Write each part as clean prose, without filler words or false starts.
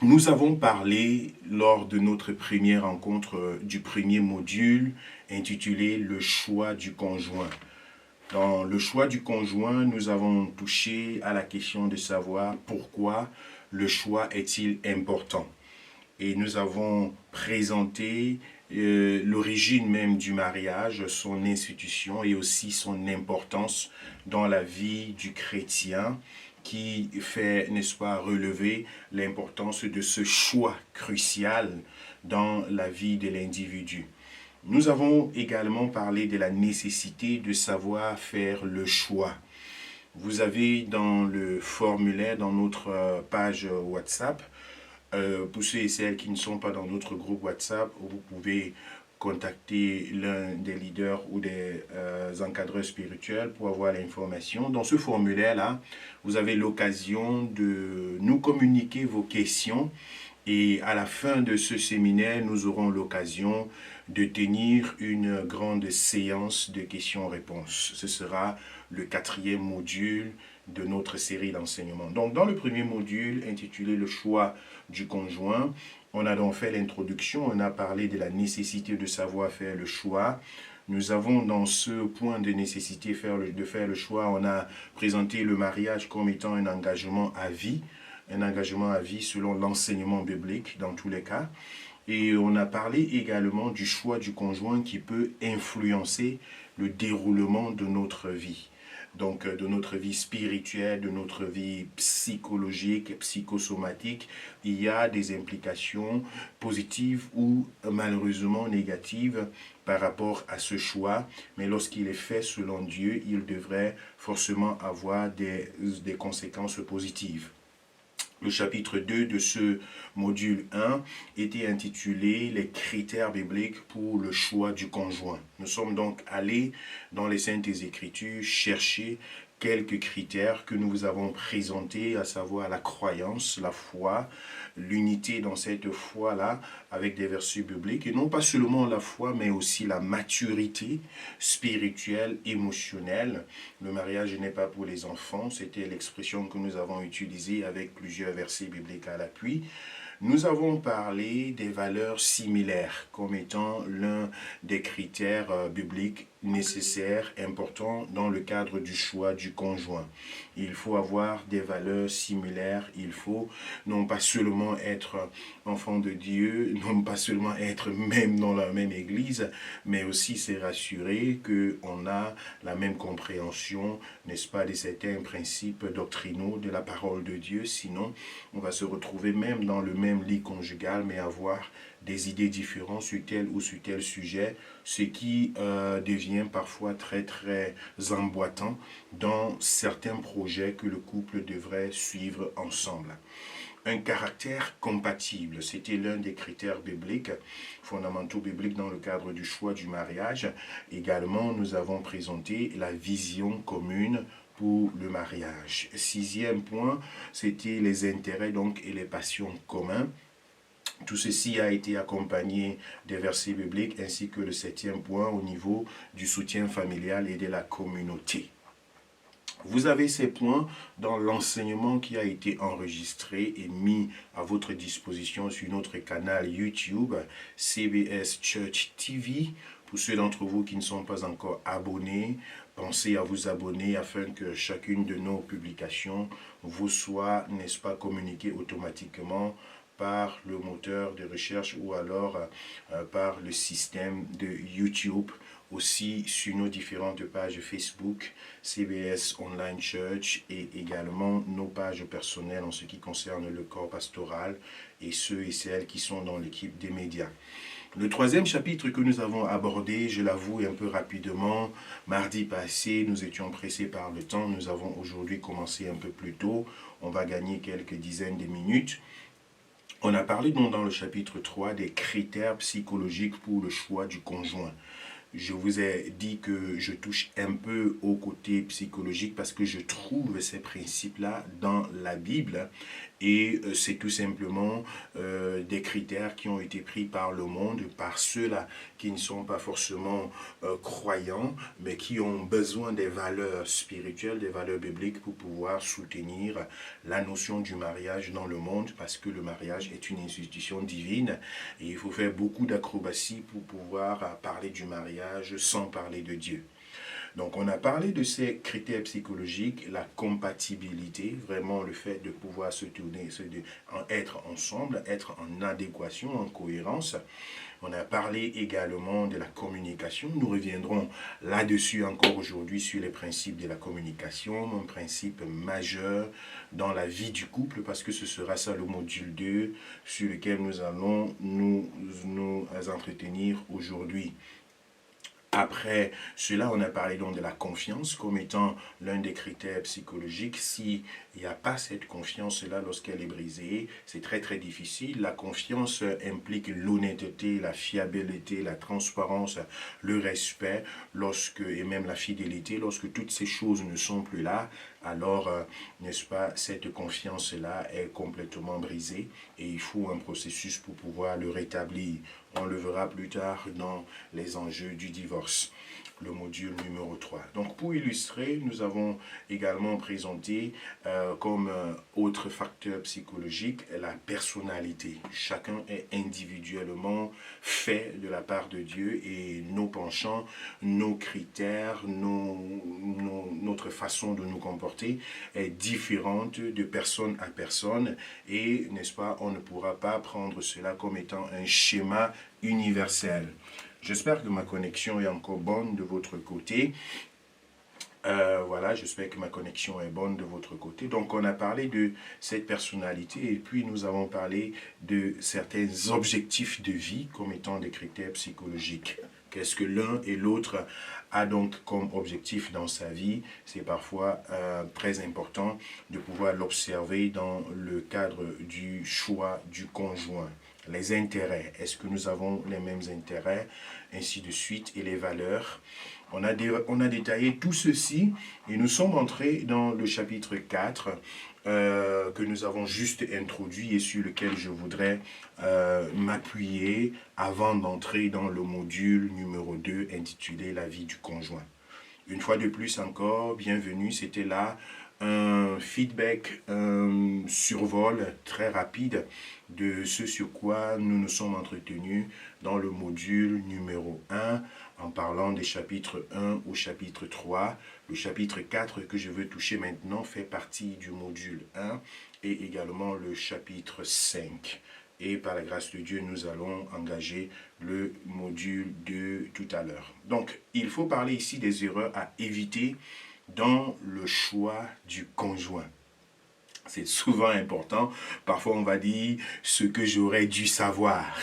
Nous avons parlé lors de notre première rencontre du premier module intitulé Le choix du conjoint. Dans le choix du conjoint, nous avons touché à la question de savoir pourquoi le choix est-il important. Et nous avons présenté l'origine même du mariage, son institution et aussi son importance dans la vie du chrétien qui fait, n'est-ce pas, relever l'importance de ce choix crucial dans la vie de l'individu. Nous avons également parlé de la nécessité de savoir faire le choix. Vous avez dans le formulaire, dans notre page WhatsApp, pour ceux et celles qui ne sont pas dans notre groupe WhatsApp, vous pouvez contacter l'un des leaders ou des encadreurs spirituels pour avoir l'information. Dans ce formulaire-là, vous avez l'occasion de nous communiquer vos questions et à la fin de ce séminaire, nous aurons l'occasion de tenir une grande séance de questions-réponses. Ce sera le 4e module de notre série d'enseignement. Donc, dans le premier module intitulé « Le choix du conjoint », on a donc fait l'introduction, on a parlé de la nécessité de savoir faire le choix. Nous avons dans ce point de nécessité de faire le choix, on a présenté le mariage comme étant un engagement à vie selon l'enseignement biblique dans tous les cas. Et on a parlé également du choix du conjoint qui peut influencer le déroulement de notre vie. Donc de notre vie spirituelle, de notre vie psychologique, psychosomatique, il y a des implications positives ou malheureusement négatives par rapport à ce choix. Mais lorsqu'il est fait selon Dieu, il devrait forcément avoir des conséquences positives. Le chapitre 2 de ce module 1 était intitulé « Les critères bibliques pour le choix du conjoint ». Nous sommes donc allés dans les Saintes Écritures chercher quelques critères que nous vous avons présentés, à savoir la croyance, la foi, l'unité dans cette foi-là avec des versets bibliques, et non pas seulement la foi, mais aussi la maturité spirituelle, émotionnelle. Le mariage n'est pas pour les enfants, c'était l'expression que nous avons utilisée avec plusieurs versets bibliques à l'appui. Nous avons parlé des valeurs similaires comme étant l'un des critères bibliques nécessaires, importants dans le cadre du choix du conjoint. Il faut avoir des valeurs similaires, il faut non pas seulement être enfant de Dieu, non pas seulement être même dans la même église, mais aussi se rassurer qu'on a la même compréhension, n'est-ce pas, de certains principes doctrinaux de la parole de Dieu, sinon on va se retrouver même dans le même lit conjugal, mais avoir des idées différentes sur tel ou sur tel sujet, ce qui devient parfois très très emboîtant dans certains projets que le couple devrait suivre ensemble. Un caractère compatible, c'était l'un des critères bibliques, fondamentaux bibliques dans le cadre du choix du mariage. Également, nous avons présenté la vision commune pour le mariage. 6e point, c'était les intérêts donc et les passions communs. Tout ceci a été accompagné des versets bibliques ainsi que le 7e point au niveau du soutien familial et de la communauté. Vous avez ces points dans l'enseignement qui a été enregistré et mis à votre disposition sur notre canal YouTube CBS Church TV. Pour ceux d'entre vous qui ne sont pas encore abonnés, pensez à vous abonner afin que chacune de nos publications vous soit, n'est-ce pas, communiquée automatiquement par le moteur de recherche ou alors par le système de YouTube, aussi sur nos différentes pages Facebook, CBS Online Church et également nos pages personnelles en ce qui concerne le corps pastoral et ceux et celles qui sont dans l'équipe des médias. Le 3e chapitre que nous avons abordé, je l'avoue un peu rapidement, mardi passé, nous étions pressés par le temps, nous avons aujourd'hui commencé un peu plus tôt, on va gagner quelques dizaines de minutes. On a parlé donc dans le chapitre 3 des critères psychologiques pour le choix du conjoint. je vous ai dit que je touche un peu au côté psychologique parce que je trouve ces principes-là dans la Bible et c'est tout simplement des critères qui ont été pris par le monde, par ceux-là qui ne sont pas forcément croyants, mais qui ont besoin des valeurs spirituelles, des valeurs bibliques pour pouvoir soutenir la notion du mariage dans le monde parce que le mariage est une institution divine et il faut faire beaucoup d'acrobaties pour pouvoir parler du mariage sans parler de Dieu. Donc, on a parlé de ces critères psychologiques, la compatibilité, vraiment le fait de pouvoir se tourner, être ensemble, être en adéquation, en cohérence. On a parlé également de la communication. Nous reviendrons là-dessus encore aujourd'hui sur les principes de la communication, un principe majeur dans la vie du couple, parce que ce sera ça le module 2 sur lequel nous allons nous entretenir aujourd'hui. Après cela, on a parlé donc de la confiance comme étant l'un des critères psychologiques. S'il n'y a pas cette confiance-là lorsqu'elle est brisée, c'est très très difficile. La confiance implique l'honnêteté, la fiabilité, la transparence, le respect, et même la fidélité. Lorsque toutes ces choses ne sont plus là, alors, n'est-ce pas, cette confiance-là est complètement brisée et il faut un processus pour pouvoir le rétablir. On le verra plus tard dans les enjeux du divorce, le module numéro 3. Donc, pour illustrer, nous avons également présenté comme autre facteur psychologique la personnalité. Chacun est individuellement fait de la part de Dieu et nos penchants, nos critères, notre façon de nous comporter est différente de personne à personne et, n'est-ce pas, on ne pourra pas prendre cela comme étant un schéma universel. J'espère que ma connexion est encore bonne de votre côté. Voilà, j'espère que ma connexion est bonne de votre côté. Donc, on a parlé de cette personnalité et puis nous avons parlé de certains objectifs de vie comme étant des critères psychologiques. Qu'est-ce que l'un et l'autre a donc comme objectif dans sa vie? C'est parfois très important de pouvoir l'observer dans le cadre du choix du conjoint. Les intérêts, est-ce que nous avons les mêmes intérêts, ainsi de suite, et les valeurs. On a détaillé tout ceci et nous sommes entrés dans le chapitre 4 que nous avons juste introduit et sur lequel je voudrais m'appuyer avant d'entrer dans le module numéro 2 intitulé « La vie du conjoint ». Une fois de plus encore, bienvenue, c'était là un feedback, un survol très rapide de ce sur quoi nous nous sommes entretenus dans le module numéro 1 en parlant des chapitres 1 au chapitre 3. Le chapitre 4 que je veux toucher maintenant fait partie du module 1 et également le chapitre 5. Et par la grâce de Dieu, nous allons engager le module 2 tout à l'heure. Donc, il faut parler ici des erreurs à éviter dans le choix du conjoint. C'est souvent important. Parfois, on va dire ce que j'aurais dû savoir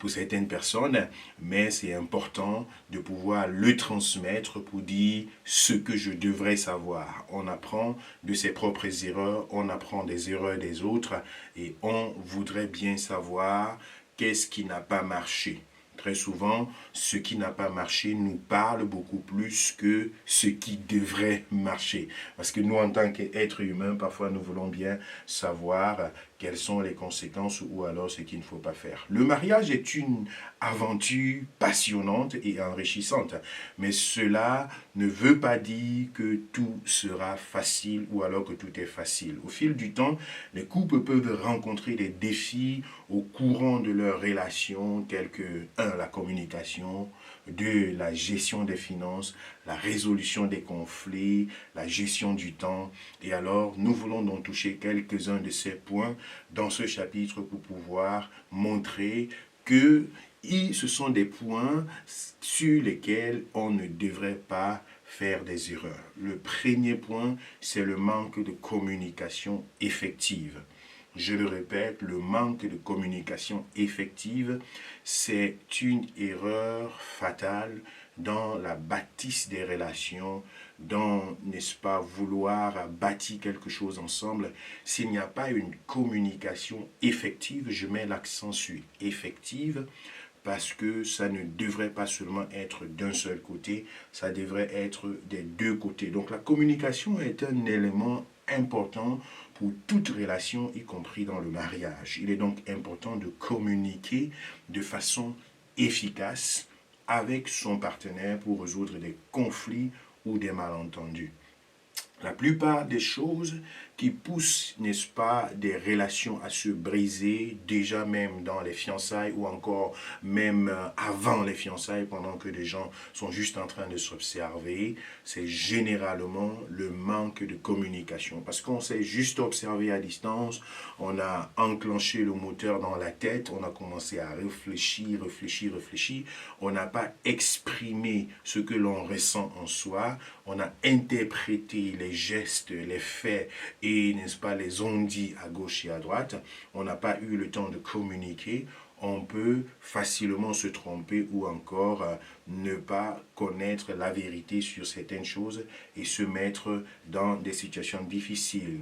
pour certaines personnes, mais c'est important de pouvoir le transmettre pour dire ce que je devrais savoir. On apprend de ses propres erreurs, on apprend des erreurs des autres et on voudrait bien savoir qu'est-ce qui n'a pas marché. Très souvent, ce qui n'a pas marché nous parle beaucoup plus que ce qui devrait marcher. Parce que nous, en tant qu'êtres humains, parfois nous voulons bien savoir quelles sont les conséquences ou alors ce qu'il ne faut pas faire. Le mariage est une aventure passionnante et enrichissante, mais cela ne veut pas dire que tout sera facile ou alors que tout est facile. Au fil du temps, les couples peuvent rencontrer des défis au courant de leur relation tels que 1. La communication, 2. La gestion des finances, la résolution des conflits, la gestion du temps. Et alors, nous voulons donc toucher quelques-uns de ces points dans ce chapitre pour pouvoir montrer que ce sont des points sur lesquels on ne devrait pas faire des erreurs. Le premier point, c'est le manque de communication effective. Je le répète, le manque de communication effective, c'est une erreur fatale dans la bâtisse des relations, dans, n'est-ce pas, vouloir bâtir quelque chose ensemble. S'il n'y a pas une communication effective, je mets l'accent sur effective, parce que ça ne devrait pas seulement être d'un seul côté, ça devrait être des deux côtés. Donc la communication est un élément important pour toute relation, y compris dans le mariage. Il est donc important de communiquer de façon efficace avec son partenaire pour résoudre des conflits ou des malentendus. La plupart des choses qui poussent, n'est-ce pas, des relations à se briser, déjà même dans les fiançailles ou encore même avant les fiançailles, pendant que les gens sont juste en train de s'observer, c'est généralement le manque de communication. Parce qu'on s'est juste observé à distance, on a enclenché le moteur dans la tête, on a commencé à réfléchir, on n'a pas exprimé ce que l'on ressent en soi, on a interprété les gestes, les faits et, n'est-ce pas, les on-dit à gauche et à droite. On n'a pas eu le temps de communiquer. On peut facilement se tromper ou encore ne pas connaître la vérité sur certaines choses et se mettre dans des situations difficiles.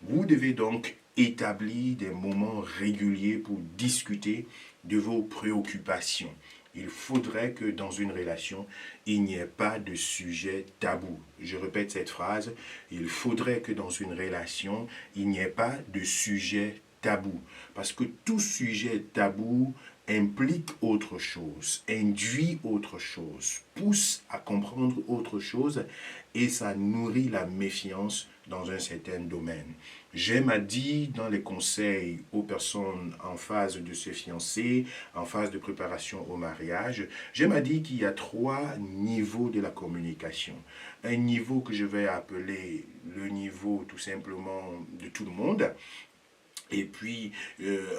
Vous devez donc établir des moments réguliers pour discuter de vos préoccupations. Il faudrait que dans une relation, il n'y ait pas de sujet tabou. Je répète cette phrase, il faudrait que dans une relation, il n'y ait pas de sujet tabou. Parce que tout sujet tabou implique autre chose, induit autre chose, pousse à comprendre autre chose et ça nourrit la méfiance dans un certain domaine. J'aime à dire dans les conseils aux personnes en phase de se fiancer, en phase de préparation au mariage, j'aime à dire qu'il y a 3 niveaux de la communication. Un niveau que je vais appeler le niveau tout simplement de tout le monde. Et puis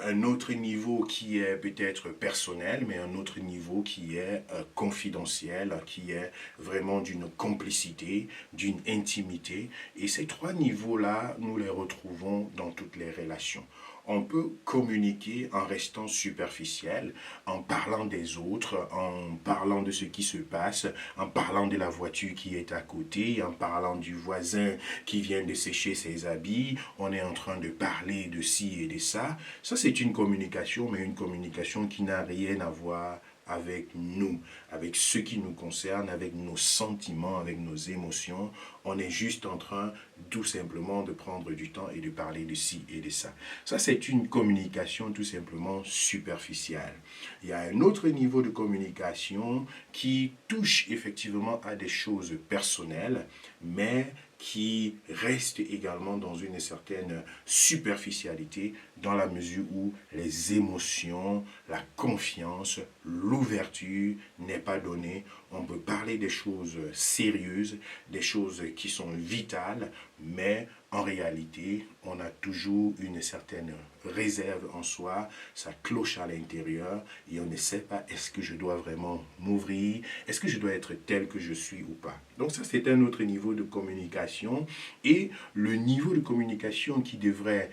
un autre niveau qui est peut-être personnel, mais un autre niveau qui est confidentiel, qui est vraiment d'une complicité, d'une intimité. Et ces 3 niveaux-là, nous les retrouvons dans toutes les relations. On peut communiquer en restant superficiel, en parlant des autres, en parlant de ce qui se passe, en parlant de la voiture qui est à côté, en parlant du voisin qui vient de sécher ses habits. On est en train de parler de ci et de ça. Ça, c'est une communication, mais une communication qui n'a rien à voir avec nous, avec ce qui nous concerne, avec nos sentiments, avec nos émotions. On est juste en train tout simplement de prendre du temps et de parler de ci et de ça. Ça, c'est une communication tout simplement superficielle. Il y a un autre niveau de communication qui touche effectivement à des choses personnelles, mais qui reste également dans une certaine superficialité dans la mesure où les émotions, la confiance, l'ouverture n'est pas donnée. On peut parler des choses sérieuses, des choses qui sont vitales, mais en réalité, on a toujours une certaine réserve en soi, ça cloche à l'intérieur et on ne sait pas est-ce que je dois vraiment m'ouvrir, est-ce que je dois être tel que je suis ou pas. Donc ça, c'est un autre niveau de communication et le niveau de communication qui devrait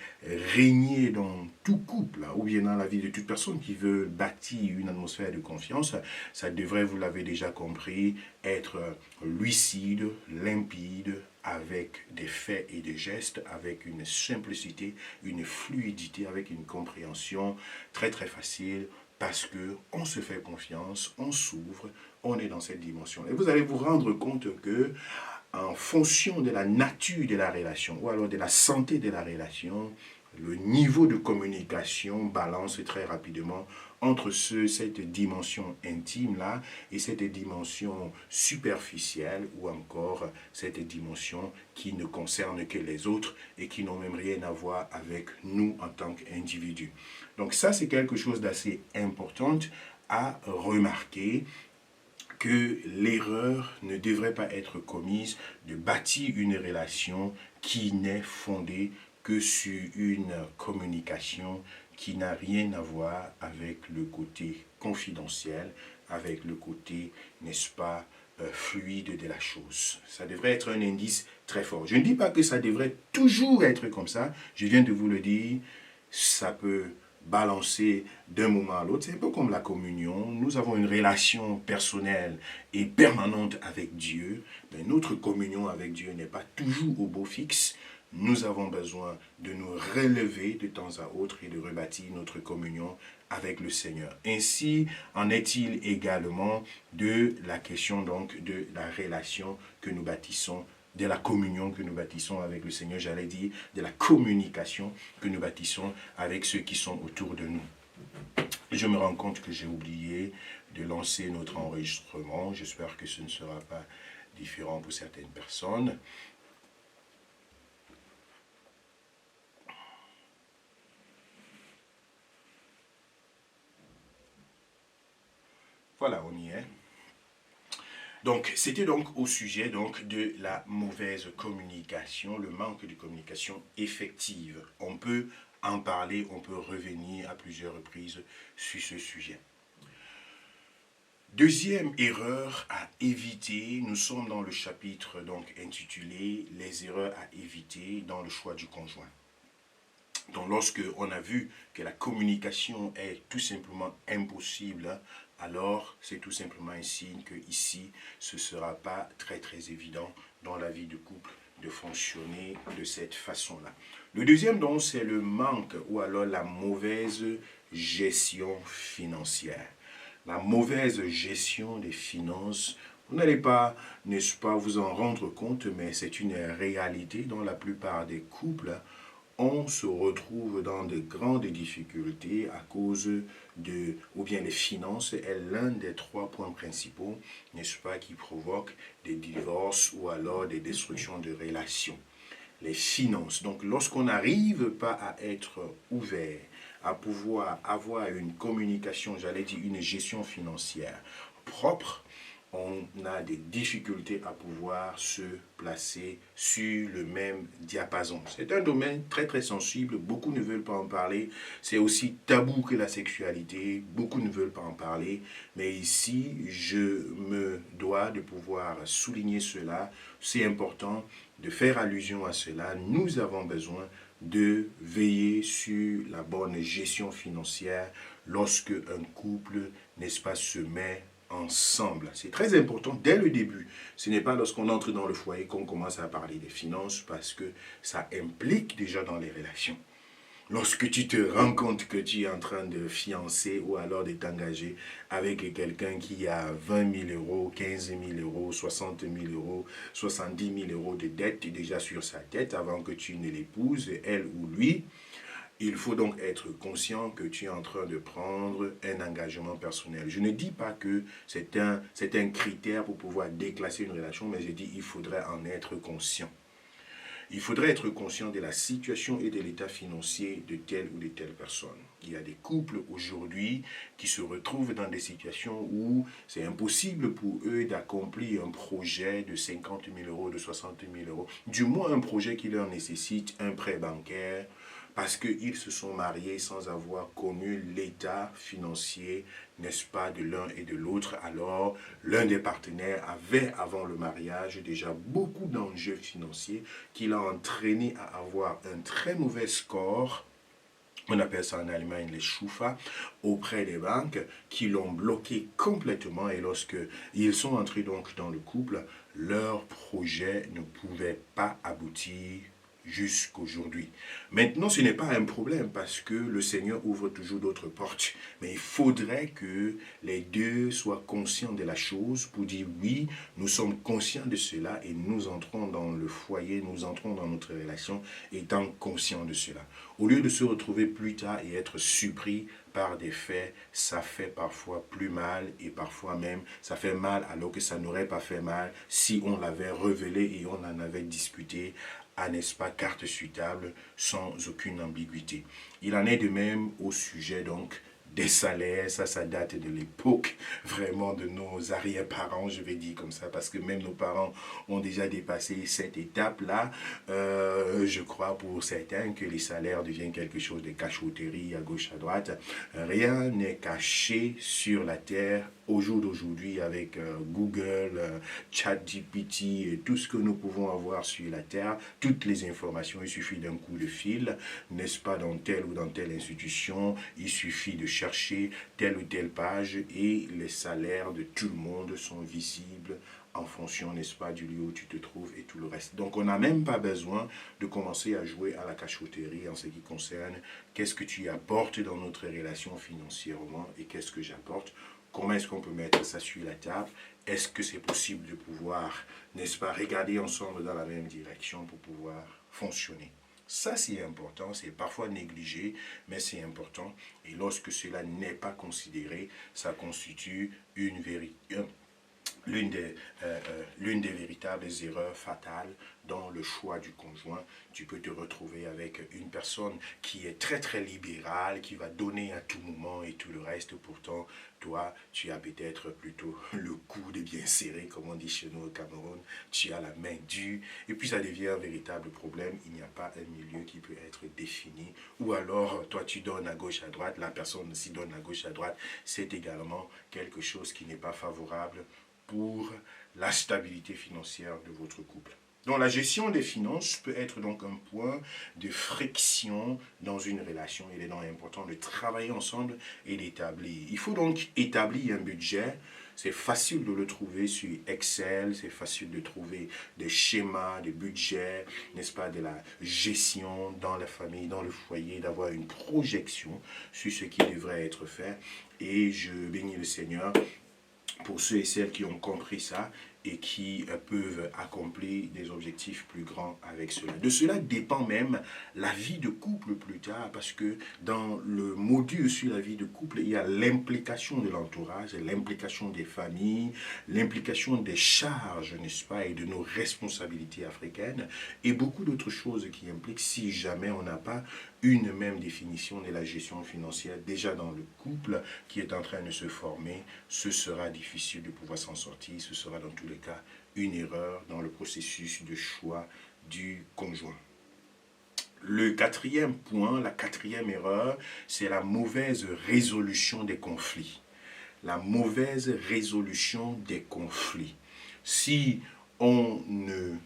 régner dans tout couple ou bien dans la vie de toute personne qui veut bâtir une atmosphère de confiance, ça devrait, vous l'avez déjà compris, être lucide, limpide, avec des faits et des gestes, avec une simplicité, une fluidité, avec une compréhension très très facile parce que on se fait confiance, on s'ouvre, on est dans cette dimension. Et vous allez vous rendre compte que en fonction de la nature de la relation ou alors de la santé de la relation, le niveau de communication balance très rapidement entre cette dimension intime-là et cette dimension superficielle ou encore cette dimension qui ne concerne que les autres et qui n'ont même rien à voir avec nous en tant qu'individus. Donc ça, c'est quelque chose d'assez important à remarquer, que l'erreur ne devrait pas être commise de bâtir une relation qui n'est fondée que sur une communication qui n'a rien à voir avec le côté confidentiel, avec le côté, n'est-ce pas, fluide de la chose. Ça devrait être un indice très fort. Je ne dis pas que ça devrait toujours être comme ça. Je viens de vous le dire, ça peut balancer d'un moment à l'autre. C'est un peu comme la communion. Nous avons une relation personnelle et permanente avec Dieu. Mais notre communion avec Dieu n'est pas toujours au beau fixe. nous avons besoin de nous relever de temps à autre et de rebâtir notre communion avec le Seigneur. Ainsi en est-il également de la question donc de la relation que nous bâtissons, de la communion que nous bâtissons avec le Seigneur, j'allais dire de la communication que nous bâtissons avec ceux qui sont autour de nous. Je me rends compte que j'ai oublié de lancer notre enregistrement. J'espère que ce ne sera pas différent pour certaines personnes. Voilà, on y est. Donc, c'était donc au sujet donc, de la mauvaise communication, le manque de communication effective. On peut en parler, on peut revenir à plusieurs reprises sur ce sujet. Deuxième erreur à éviter, nous sommes dans le chapitre donc intitulé « Les erreurs à éviter dans le choix du conjoint ». Donc lorsque on a vu que la communication est tout simplement impossible, alors c'est tout simplement un signe que ici ce ne sera pas très évident dans la vie de couple de fonctionner de cette façon-là. Le deuxième donc c'est le manque ou alors la mauvaise gestion financière. La mauvaise gestion des finances, vous n'allez pas, n'est-ce pas, vous en rendre compte, mais c'est une réalité dans la plupart des couples. On se retrouve dans de grandes difficultés à cause de, ou bien les finances est l'un des 3 points principaux, n'est-ce pas, qui provoquent des divorces ou alors des destructions de relations. Les finances. Donc, lorsqu'on n'arrive pas à être ouvert, à pouvoir avoir une communication, j'allais dire une gestion financière propre, on a des difficultés à pouvoir se placer sur le même diapason. C'est un domaine très sensible, beaucoup ne veulent pas en parler. C'est aussi tabou que la sexualité, beaucoup ne veulent pas en parler. Mais ici, je me dois de pouvoir souligner cela. C'est important de faire allusion à cela. Nous avons besoin de veiller sur la bonne gestion financière lorsque un couple, n'est-ce pas, se met ensemble. C'est très important dès le début. Ce n'est pas lorsqu'on entre dans le foyer qu'on commence à parler des finances parce que ça implique déjà dans les relations. Lorsque tu te rends compte que tu es en train de fiancer ou alors de t'engager avec quelqu'un qui a 20 000 euros, 15 000 euros, 60 000 euros, 70 000 euros de dette déjà sur sa tête avant que tu ne l'épouses, elle ou lui, il faut donc être conscient que tu es en train de prendre un engagement personnel. Je ne dis pas que c'est un critère pour pouvoir déclasser une relation, mais je dis qu'il faudrait en être conscient. Il faudrait être conscient de la situation et de l'état financier de telle ou de telle personne. Il y a des couples aujourd'hui qui se retrouvent dans des situations où c'est impossible pour eux d'accomplir un projet de 50 000 euros, de 60 000 euros, du moins un projet qui leur nécessite un prêt bancaire, parce qu'ils se sont mariés sans avoir connu l'état financier, n'est-ce pas, de l'un et de l'autre. Alors, l'un des partenaires avait, avant le mariage, déjà beaucoup d'enjeux financiers qui l'ont entraîné à avoir un très mauvais score. On appelle ça en Allemagne les Schufa, auprès des banques, qui l'ont bloqué complètement. Et lorsque ils sont entrés donc dans le couple, leur projet ne pouvait pas aboutir jusqu'aujourd'hui. Maintenant, ce n'est pas un problème parce que le Seigneur ouvre toujours d'autres portes. Mais il faudrait que les deux soient conscients de la chose pour dire oui, nous sommes conscients de cela et nous entrons dans le foyer, nous entrons dans notre relation étant conscients de cela. Au lieu de se retrouver plus tard et être surpris par des faits, ça fait parfois plus mal et parfois même ça fait mal alors que ça n'aurait pas fait mal si on l'avait révélé et on en avait discuté à, n'est-ce pas, carte sur table sans aucune ambiguïté. Il en est de même au sujet donc des salaires, ça date de l'époque vraiment de nos arrière-parents, je vais dire comme ça, parce que même nos parents ont déjà dépassé cette étape-là. Je crois pour certains que les salaires deviennent quelque chose de cachotterie à gauche, à droite. Rien n'est caché sur la terre au jour d'aujourd'hui avec Google, ChatGPT et tout ce que nous pouvons avoir sur la terre, toutes les informations, il suffit d'un coup de fil, n'est-ce pas, dans telle ou dans telle institution, il suffit de chercher telle ou telle page et les salaires de tout le monde sont visibles en fonction, n'est-ce pas, du lieu où tu te trouves et tout le reste. Donc, on n'a même pas besoin de commencer à jouer à la cachotterie en ce qui concerne qu'est-ce que tu apportes dans notre relation financièrement et qu'est-ce que j'apporte. Comment est-ce qu'on peut mettre ça sur la table? Est-ce que c'est possible de pouvoir, n'est-ce pas, regarder ensemble dans la même direction pour pouvoir fonctionner? Ça, c'est important, c'est parfois négligé, mais c'est important. Et lorsque cela n'est pas considéré, ça constitue l'une des véritables erreurs fatales dans le choix du conjoint. Tu peux te retrouver avec une personne qui est très très libérale, qui va donner à tout moment et tout le reste. Pourtant, toi, tu as peut-être plutôt le coude bien serré, comme on dit chez nous au Cameroun. Tu as la main dure et puis ça devient un véritable problème. Il n'y a pas un milieu qui peut être défini. Ou alors, toi, tu donnes à gauche, à droite. La personne aussi donne à gauche, à droite. C'est également quelque chose qui n'est pas favorable pour la stabilité financière de votre couple. Donc la gestion des finances peut être donc un point de friction dans une relation. Il est donc important de travailler ensemble et d'établir. Il faut donc établir un budget. C'est facile de le trouver sur Excel, c'est facile de trouver des schémas, des budgets, n'est-ce pas, de la gestion dans la famille, dans le foyer, d'avoir une projection sur ce qui devrait être fait. Et je bénis le Seigneur pour ceux et celles qui ont compris ça et qui peuvent accomplir des objectifs plus grands avec cela. De cela dépend même la vie de couple plus tard, parce que dans le module sur la vie de couple, il y a l'implication de l'entourage, l'implication des familles, l'implication des charges, n'est-ce pas, et de nos responsabilités africaines, et beaucoup d'autres choses qui impliquent, si jamais on n'a pas une même définition de la gestion financière déjà dans le couple qui est en train de se former, ce sera difficile de pouvoir s'en sortir, ce sera dans tous les cas une erreur dans le processus de choix du conjoint. Le quatrième point, la quatrième erreur, c'est la mauvaise résolution des conflits. La mauvaise résolution des conflits. Si on ne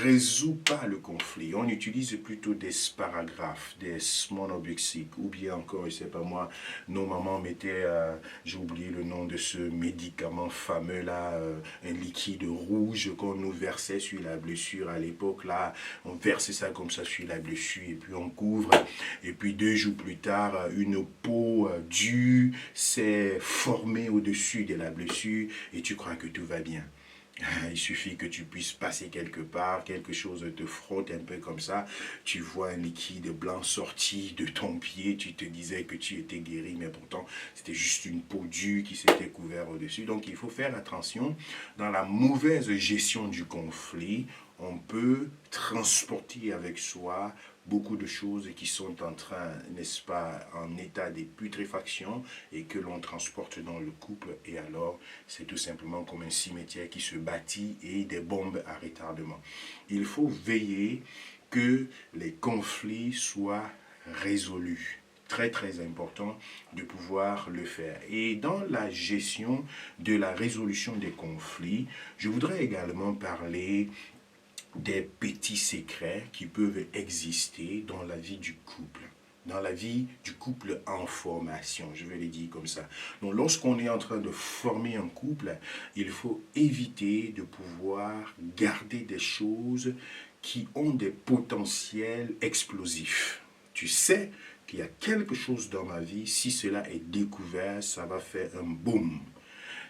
résout pas le conflit, on utilise plutôt des sparagraphes, des monobuxiques, ou bien encore, je sais pas moi, nos mamans mettaient, j'ai oublié le nom de ce médicament fameux là, un liquide rouge qu'on nous versait sur la blessure à l'époque là, on versait ça comme ça sur la blessure et puis on couvre, et puis 2 jours plus tard, une peau dure s'est formée au-dessus de la blessure et tu crois que tout va bien. Il suffit que tu puisses passer quelque part, quelque chose te frotte un peu comme ça, tu vois un liquide blanc sorti de ton pied, tu te disais que tu étais guéri, mais pourtant c'était juste une peau dure qui s'était couverte au-dessus. Donc il faut faire attention, dans la mauvaise gestion du conflit, on peut transporter avec soi beaucoup de choses qui sont en train, n'est-ce pas, en état de putréfaction et que l'on transporte dans le couple et alors c'est tout simplement comme un cimetière qui se bâtit et des bombes à retardement. Il faut veiller que les conflits soient résolus. Très très important de pouvoir le faire. Et dans la gestion de la résolution des conflits, je voudrais également parler des petits secrets qui peuvent exister dans la vie du couple. Dans la vie du couple en formation, je vais le dire comme ça. Donc lorsqu'on est en train de former un couple, il faut éviter de pouvoir garder des choses qui ont des potentiels explosifs. Tu sais qu'il y a quelque chose dans ma vie, si cela est découvert, ça va faire un boom.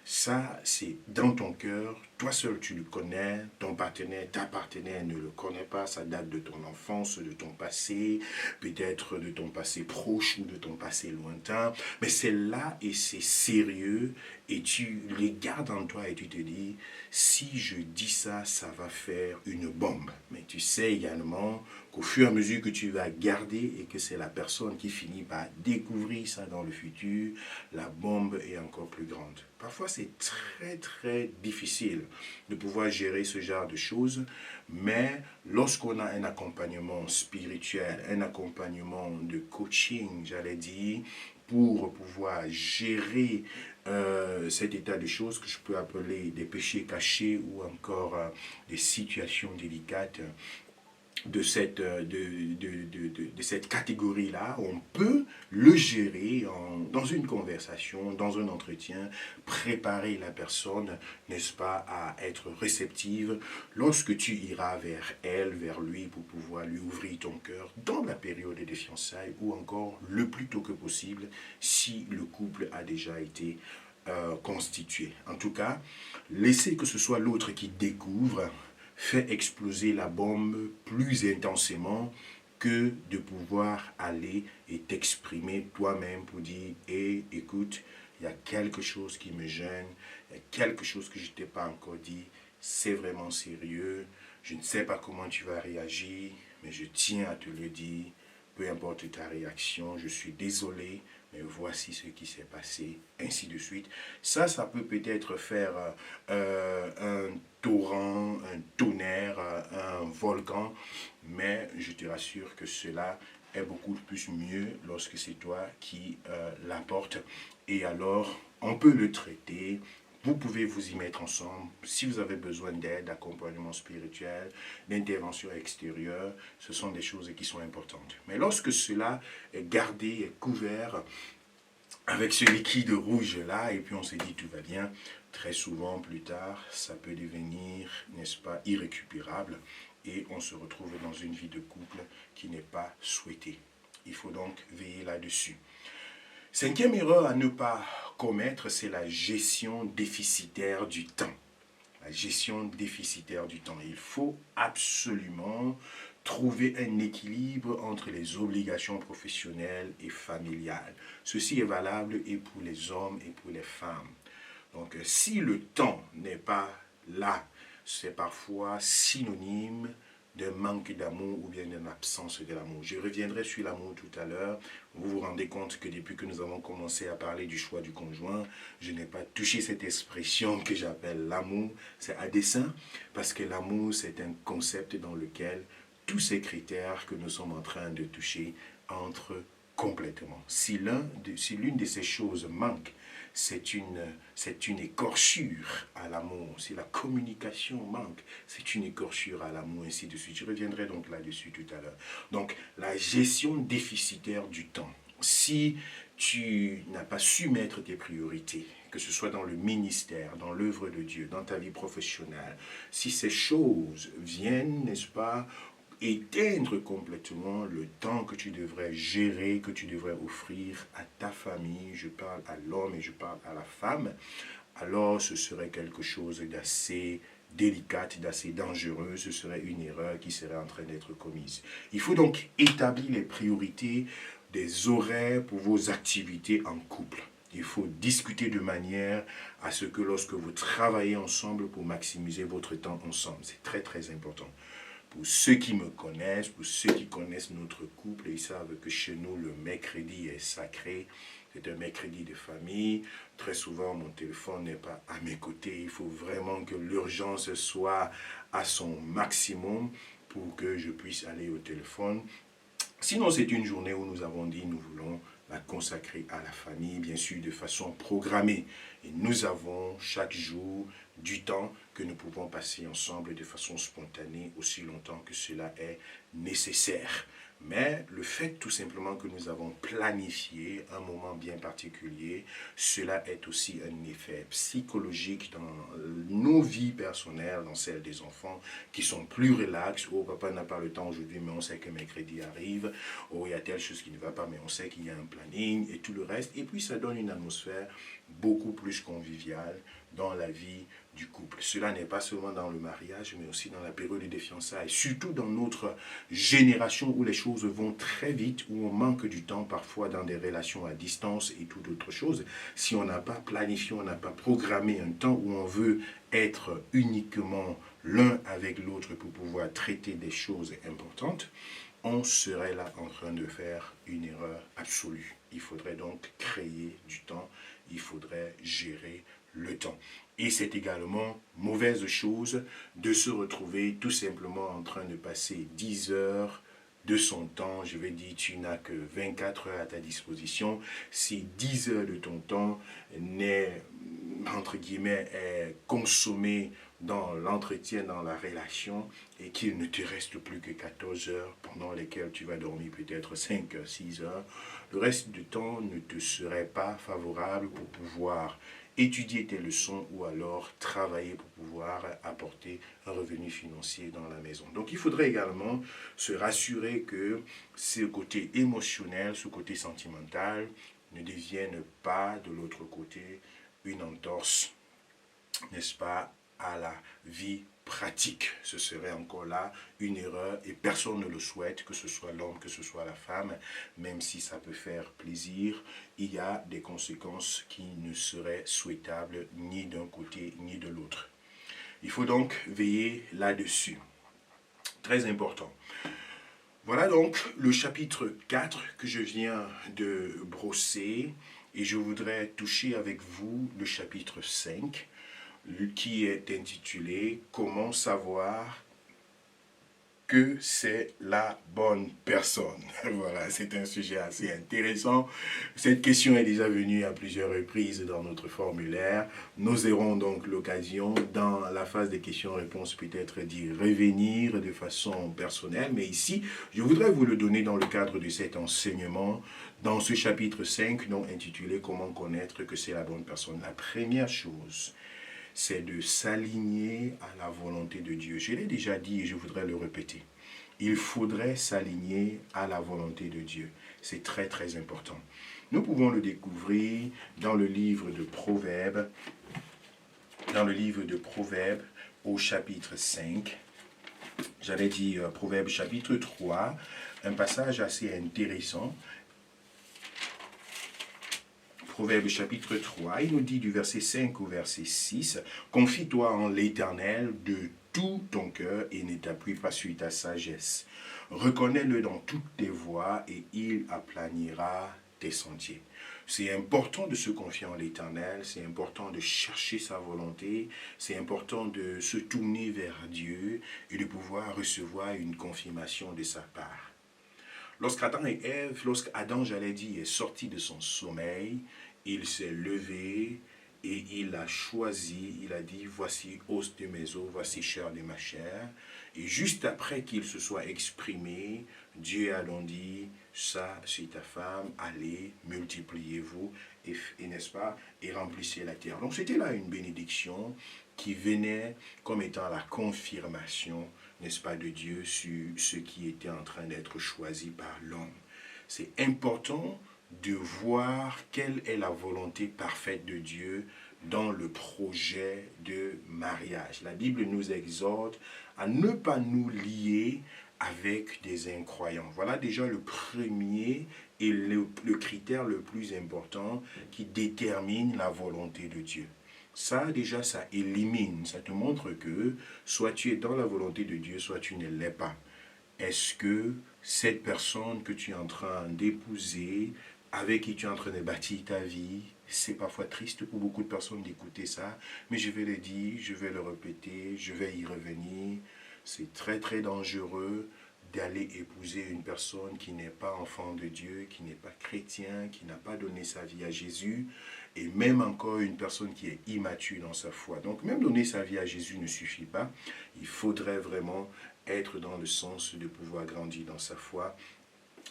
Ça, c'est dans ton cœur, toi seul tu le connais, ton partenaire, ta partenaire ne le connaît pas, ça date de ton enfance, de ton passé, peut-être de ton passé proche ou de ton passé lointain, mais c'est là et c'est sérieux et tu les gardes en toi et tu te dis, si je dis ça, ça va faire une bombe. Mais tu sais également qu'au fur et à mesure que tu vas garder et que c'est la personne qui finit par découvrir ça dans le futur, la bombe est encore plus grande. Parfois, c'est très, très difficile de pouvoir gérer ce genre de choses, mais lorsqu'on a un accompagnement spirituel, un accompagnement de coaching, j'allais dire, pour pouvoir gérer cet état de choses que je peux appeler des péchés cachés ou encore des situations délicates, de cette catégorie-là, on peut le gérer dans une conversation, dans un entretien, préparer la personne, n'est-ce pas, à être réceptive lorsque tu iras vers elle, vers lui, pour pouvoir lui ouvrir ton cœur dans la période des fiançailles ou encore le plus tôt que possible si le couple a déjà été constitué. En tout cas, laissez que ce soit l'autre qui découvre, fait exploser la bombe plus intensément que de pouvoir aller et t'exprimer toi-même pour dire hey, écoute, il y a quelque chose qui me gêne, il y a quelque chose que je ne t'ai pas encore dit, c'est vraiment sérieux, je ne sais pas comment tu vas réagir, mais je tiens à te le dire, peu importe ta réaction, je suis désolé, mais voici ce qui s'est passé, ainsi de suite. Ça peut peut-être faire un torrent, un tonnerre, un volcan, mais je te rassure que cela est beaucoup plus mieux lorsque c'est toi qui l'apportes. Et alors, on peut le traiter. Vous pouvez vous y mettre ensemble. Si vous avez besoin d'aide, d'accompagnement spirituel, d'intervention extérieure, ce sont des choses qui sont importantes. Mais lorsque cela est gardé, est couvert avec ce liquide rouge-là, et puis on se dit tout va bien, très souvent plus tard, ça peut devenir, n'est-ce pas, irrécupérable, et on se retrouve dans une vie de couple qui n'est pas souhaitée. Il faut donc veiller là-dessus. Cinquième erreur à ne pas commettre, c'est la gestion déficitaire du temps. La gestion déficitaire du temps. Il faut absolument trouver un équilibre entre les obligations professionnelles et familiales. Ceci est valable et pour les hommes et pour les femmes. Donc, si le temps n'est pas là, c'est parfois synonyme d'un manque d'amour ou bien d'une absence de l'amour. Je reviendrai sur l'amour tout à l'heure. Vous vous rendez compte que depuis que nous avons commencé à parler du choix du conjoint, je n'ai pas touché cette expression que j'appelle l'amour. C'est à dessein, parce que l'amour, c'est un concept dans lequel tous ces critères que nous sommes en train de toucher entrent complètement. Si l'une de ces choses manque, c'est une écorchure à l'amour. Si la communication manque, c'est une écorchure à l'amour, ainsi de suite. Je reviendrai donc là-dessus tout à l'heure. Donc, la gestion déficitaire du temps. Si tu n'as pas su mettre tes priorités, que ce soit dans le ministère, dans l'œuvre de Dieu, dans ta vie professionnelle, si ces choses viennent, n'est-ce pas, éteindre complètement le temps que tu devrais gérer, que tu devrais offrir à ta famille, je parle à l'homme et je parle à la femme, alors ce serait quelque chose d'assez délicat, d'assez dangereux, ce serait une erreur qui serait en train d'être commise. Il faut donc établir les priorités des horaires pour vos activités en couple. Il faut discuter de manière à ce que lorsque vous travaillez ensemble pour maximiser votre temps ensemble, c'est très très important. Pour ceux qui me connaissent, pour ceux qui connaissent notre couple, ils savent que chez nous, le mercredi est sacré. C'est un mercredi de famille. Très souvent, mon téléphone n'est pas à mes côtés. Il faut vraiment que l'urgence soit à son maximum pour que je puisse aller au téléphone. Sinon, c'est une journée où nous avons dit nous voulons la consacrer à la famille, bien sûr de façon programmée. Et nous avons chaque jour du temps que nous pouvons passer ensemble de façon spontanée aussi longtemps que cela est nécessaire. Mais le fait tout simplement que nous avons planifié un moment bien particulier, cela est aussi un effet psychologique dans nos vies personnelles, dans celles des enfants qui sont plus relax. Oh, papa n'a pas le temps aujourd'hui, mais on sait que mercredi arrive. Oh, il y a telle chose qui ne va pas, mais on sait qu'il y a un planning et tout le reste. Et puis ça donne une atmosphère beaucoup plus conviviale dans la vie du couple. Cela n'est pas seulement dans le mariage, mais aussi dans la période des fiançailles, surtout dans notre génération où les choses vont très vite, où on manque du temps parfois dans des relations à distance et tout autre chose. Si on n'a pas planifié, on n'a pas programmé un temps où on veut être uniquement l'un avec l'autre pour pouvoir traiter des choses importantes, on serait là en train de faire une erreur absolue. Il faudrait donc créer du temps, il faudrait gérer le temps. Et c'est également mauvaise chose de se retrouver tout simplement en train de passer 10 heures de son temps. Je vais dire, tu n'as que 24 heures à ta disposition. Si 10 heures de ton temps n'est, entre guillemets, est consommé dans l'entretien, dans la relation, et qu'il ne te reste plus que 14 heures pendant lesquelles tu vas dormir peut-être 5 heures, 6 heures, le reste du temps ne te serait pas favorable pour pouvoir étudier tes leçons ou alors travailler pour pouvoir apporter un revenu financier dans la maison. Donc il faudrait également se rassurer que ce côté émotionnel, ce côté sentimental ne devienne pas de l'autre côté une entorse, n'est-ce pas, à la vie pratique. Ce serait encore là une erreur et personne ne le souhaite, que ce soit l'homme, que ce soit la femme, même si ça peut faire plaisir, il y a des conséquences qui ne seraient souhaitables ni d'un côté ni de l'autre. Il faut donc veiller là-dessus. Très important. Voilà donc le chapitre 4 que je viens de brosser et je voudrais toucher avec vous le chapitre 5 qui est intitulé « Comment savoir que c'est la bonne personne ?» Voilà, c'est un sujet assez intéressant. Cette question est déjà venue à plusieurs reprises dans notre formulaire. Nous aurons donc l'occasion, dans la phase des questions-réponses, peut-être d'y revenir de façon personnelle. Mais ici, je voudrais vous le donner dans le cadre de cet enseignement, dans ce chapitre 5, donc intitulé « Comment connaître que c'est la bonne personne ?» La première chose, c'est de s'aligner à la volonté de Dieu. Je l'ai déjà dit et je voudrais le répéter. Il faudrait s'aligner à la volonté de Dieu. C'est très très important. Nous pouvons le découvrir dans le livre de Proverbes, au chapitre 5. J'avais dit Proverbes chapitre 3, un passage assez intéressant. Proverbe chapitre 3, il nous dit du verset 5 au verset 6, « Confie-toi en l'Éternel de tout ton cœur et ne t'appuie pas sur ta sagesse. Reconnais-le dans toutes tes voies et il aplanira tes sentiers. » C'est important de se confier en l'Éternel, c'est important de chercher sa volonté, c'est important de se tourner vers Dieu et de pouvoir recevoir une confirmation de sa part. Lorsqu'Adam et Ève, lorsqu'Adam, j'allais dire, est sorti de son sommeil, il s'est levé et il a choisi, il a dit, voici os de mes os, voici chair de ma chair. Et juste après qu'il se soit exprimé, Dieu a donc dit, ça c'est ta femme, allez, multipliez-vous, et n'est-ce pas, et remplissez la terre. Donc c'était là une bénédiction qui venait comme étant la confirmation, n'est-ce pas, de Dieu sur ce qui était en train d'être choisi par l'homme. C'est important de voir quelle est la volonté parfaite de Dieu dans le projet de mariage. La Bible nous exhorte à ne pas nous lier avec des incroyants. Voilà déjà le premier et le critère le plus important qui détermine la volonté de Dieu. Ça, déjà, ça élimine, ça te montre que soit tu es dans la volonté de Dieu, soit tu ne l'es pas. Est-ce que cette personne que tu es en train d'épouser, avec qui tu es en train de bâtir ta vie, c'est parfois triste pour beaucoup de personnes d'écouter ça, mais je vais le dire, je vais le répéter, je vais y revenir. C'est très très dangereux d'aller épouser une personne qui n'est pas enfant de Dieu, qui n'est pas chrétien, qui n'a pas donné sa vie à Jésus, et même encore une personne qui est immature dans sa foi. Donc même donner sa vie à Jésus ne suffit pas. Il faudrait vraiment être dans le sens de pouvoir grandir dans sa foi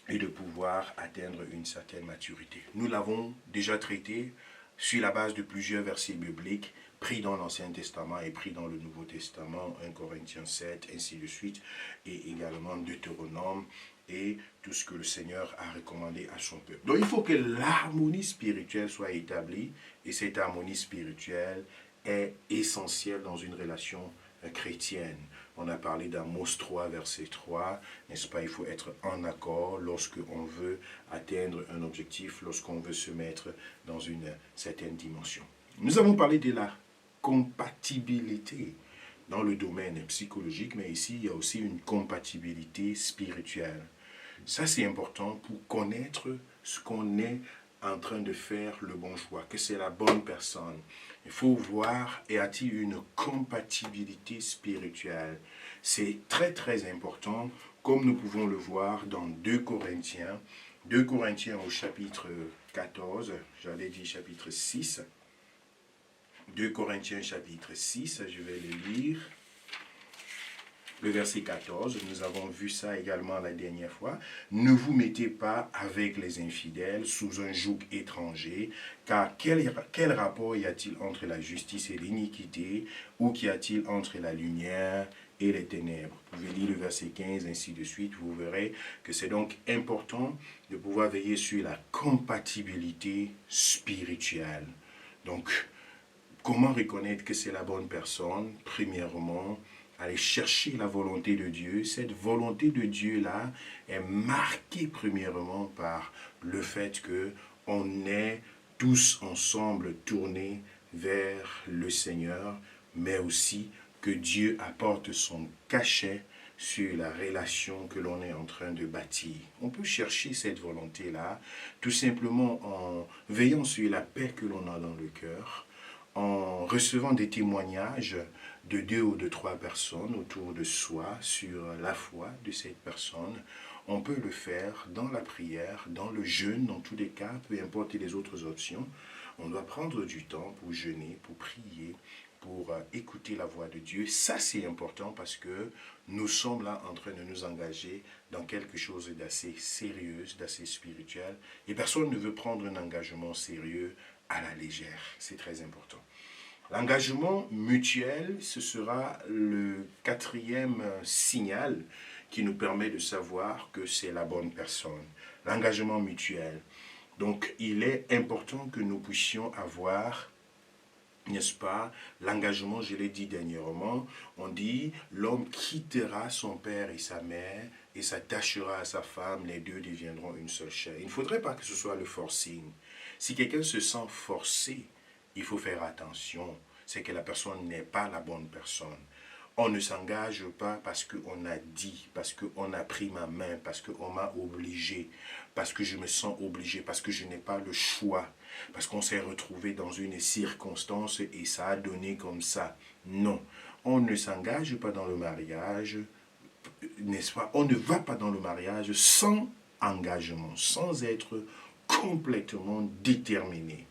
et de pouvoir atteindre une certaine maturité. Nous l'avons déjà traité sur la base de plusieurs versets bibliques pris dans l'Ancien Testament et pris dans le Nouveau Testament, 1 Corinthiens 7, ainsi de suite, et également Deutéronome, et tout ce que le Seigneur a recommandé à son peuple. Donc il faut que l'harmonie spirituelle soit établie, et cette harmonie spirituelle est essentielle dans une relation chrétienne. On a parlé d'Amos 3, verset 3, n'est-ce pas? Il faut être en accord lorsqu'on veut atteindre un objectif, lorsqu'on veut se mettre dans une certaine dimension. Nous avons parlé de la compatibilité dans le domaine psychologique, mais ici, il y a aussi une compatibilité spirituelle. Ça, c'est important pour connaître ce qu'on est en train de faire le bon choix, que c'est la bonne personne. Il faut voir, y a-t-il une compatibilité spirituelle? C'est très très important comme nous pouvons le voir dans 2 Corinthiens au chapitre 14, j'allais dire chapitre 6, 2 Corinthiens chapitre 6, je vais le lire. Le verset 14, nous avons vu ça également la dernière fois. Ne vous mettez pas avec les infidèles sous un joug étranger, car quel rapport y a-t-il entre la justice et l'iniquité, ou qu'y a-t-il entre la lumière et les ténèbres? Vous pouvez lire le verset 15, ainsi de suite. Vous verrez que c'est donc important de pouvoir veiller sur la compatibilité spirituelle. Donc, comment reconnaître que c'est la bonne personne? Premièrement, aller chercher la volonté de Dieu. Cette volonté de Dieu-là est marquée premièrement par le fait que on est tous ensemble tournés vers le Seigneur, mais aussi que Dieu apporte son cachet sur la relation que l'on est en train de bâtir. On peut chercher cette volonté-là tout simplement en veillant sur la paix que l'on a dans le cœur, en recevant des témoignages de 2 ou de 3 personnes autour de soi sur la foi de cette personne. On peut le faire dans la prière, dans le jeûne, dans tous les cas, peu importe les autres options. On doit prendre du temps pour jeûner, pour prier, pour écouter la voix de Dieu. Ça, c'est important parce que nous sommes là en train de nous engager dans quelque chose d'assez sérieux, d'assez spirituel. Et personne ne veut prendre un engagement sérieux à la légère. C'est très important. L'engagement mutuel, ce sera le 4e signal qui nous permet de savoir que c'est la bonne personne. L'engagement mutuel. Donc, il est important que nous puissions avoir, n'est-ce pas, l'engagement, je l'ai dit dernièrement, on dit, l'homme quittera son père et sa mère et s'attachera à sa femme, les deux deviendront une seule chair. Il ne faudrait pas que ce soit le forcing. Si quelqu'un se sent forcé, il faut faire attention, c'est que la personne n'est pas la bonne personne. On ne s'engage pas parce qu'on a dit, parce qu'on a pris ma main, parce qu'on m'a obligé, parce que je me sens obligé, parce que je n'ai pas le choix, parce qu'on s'est retrouvé dans une circonstance et ça a donné comme ça. Non, on ne s'engage pas dans le mariage, n'est-ce pas? On ne va pas dans le mariage sans engagement, sans être complètement déterminé.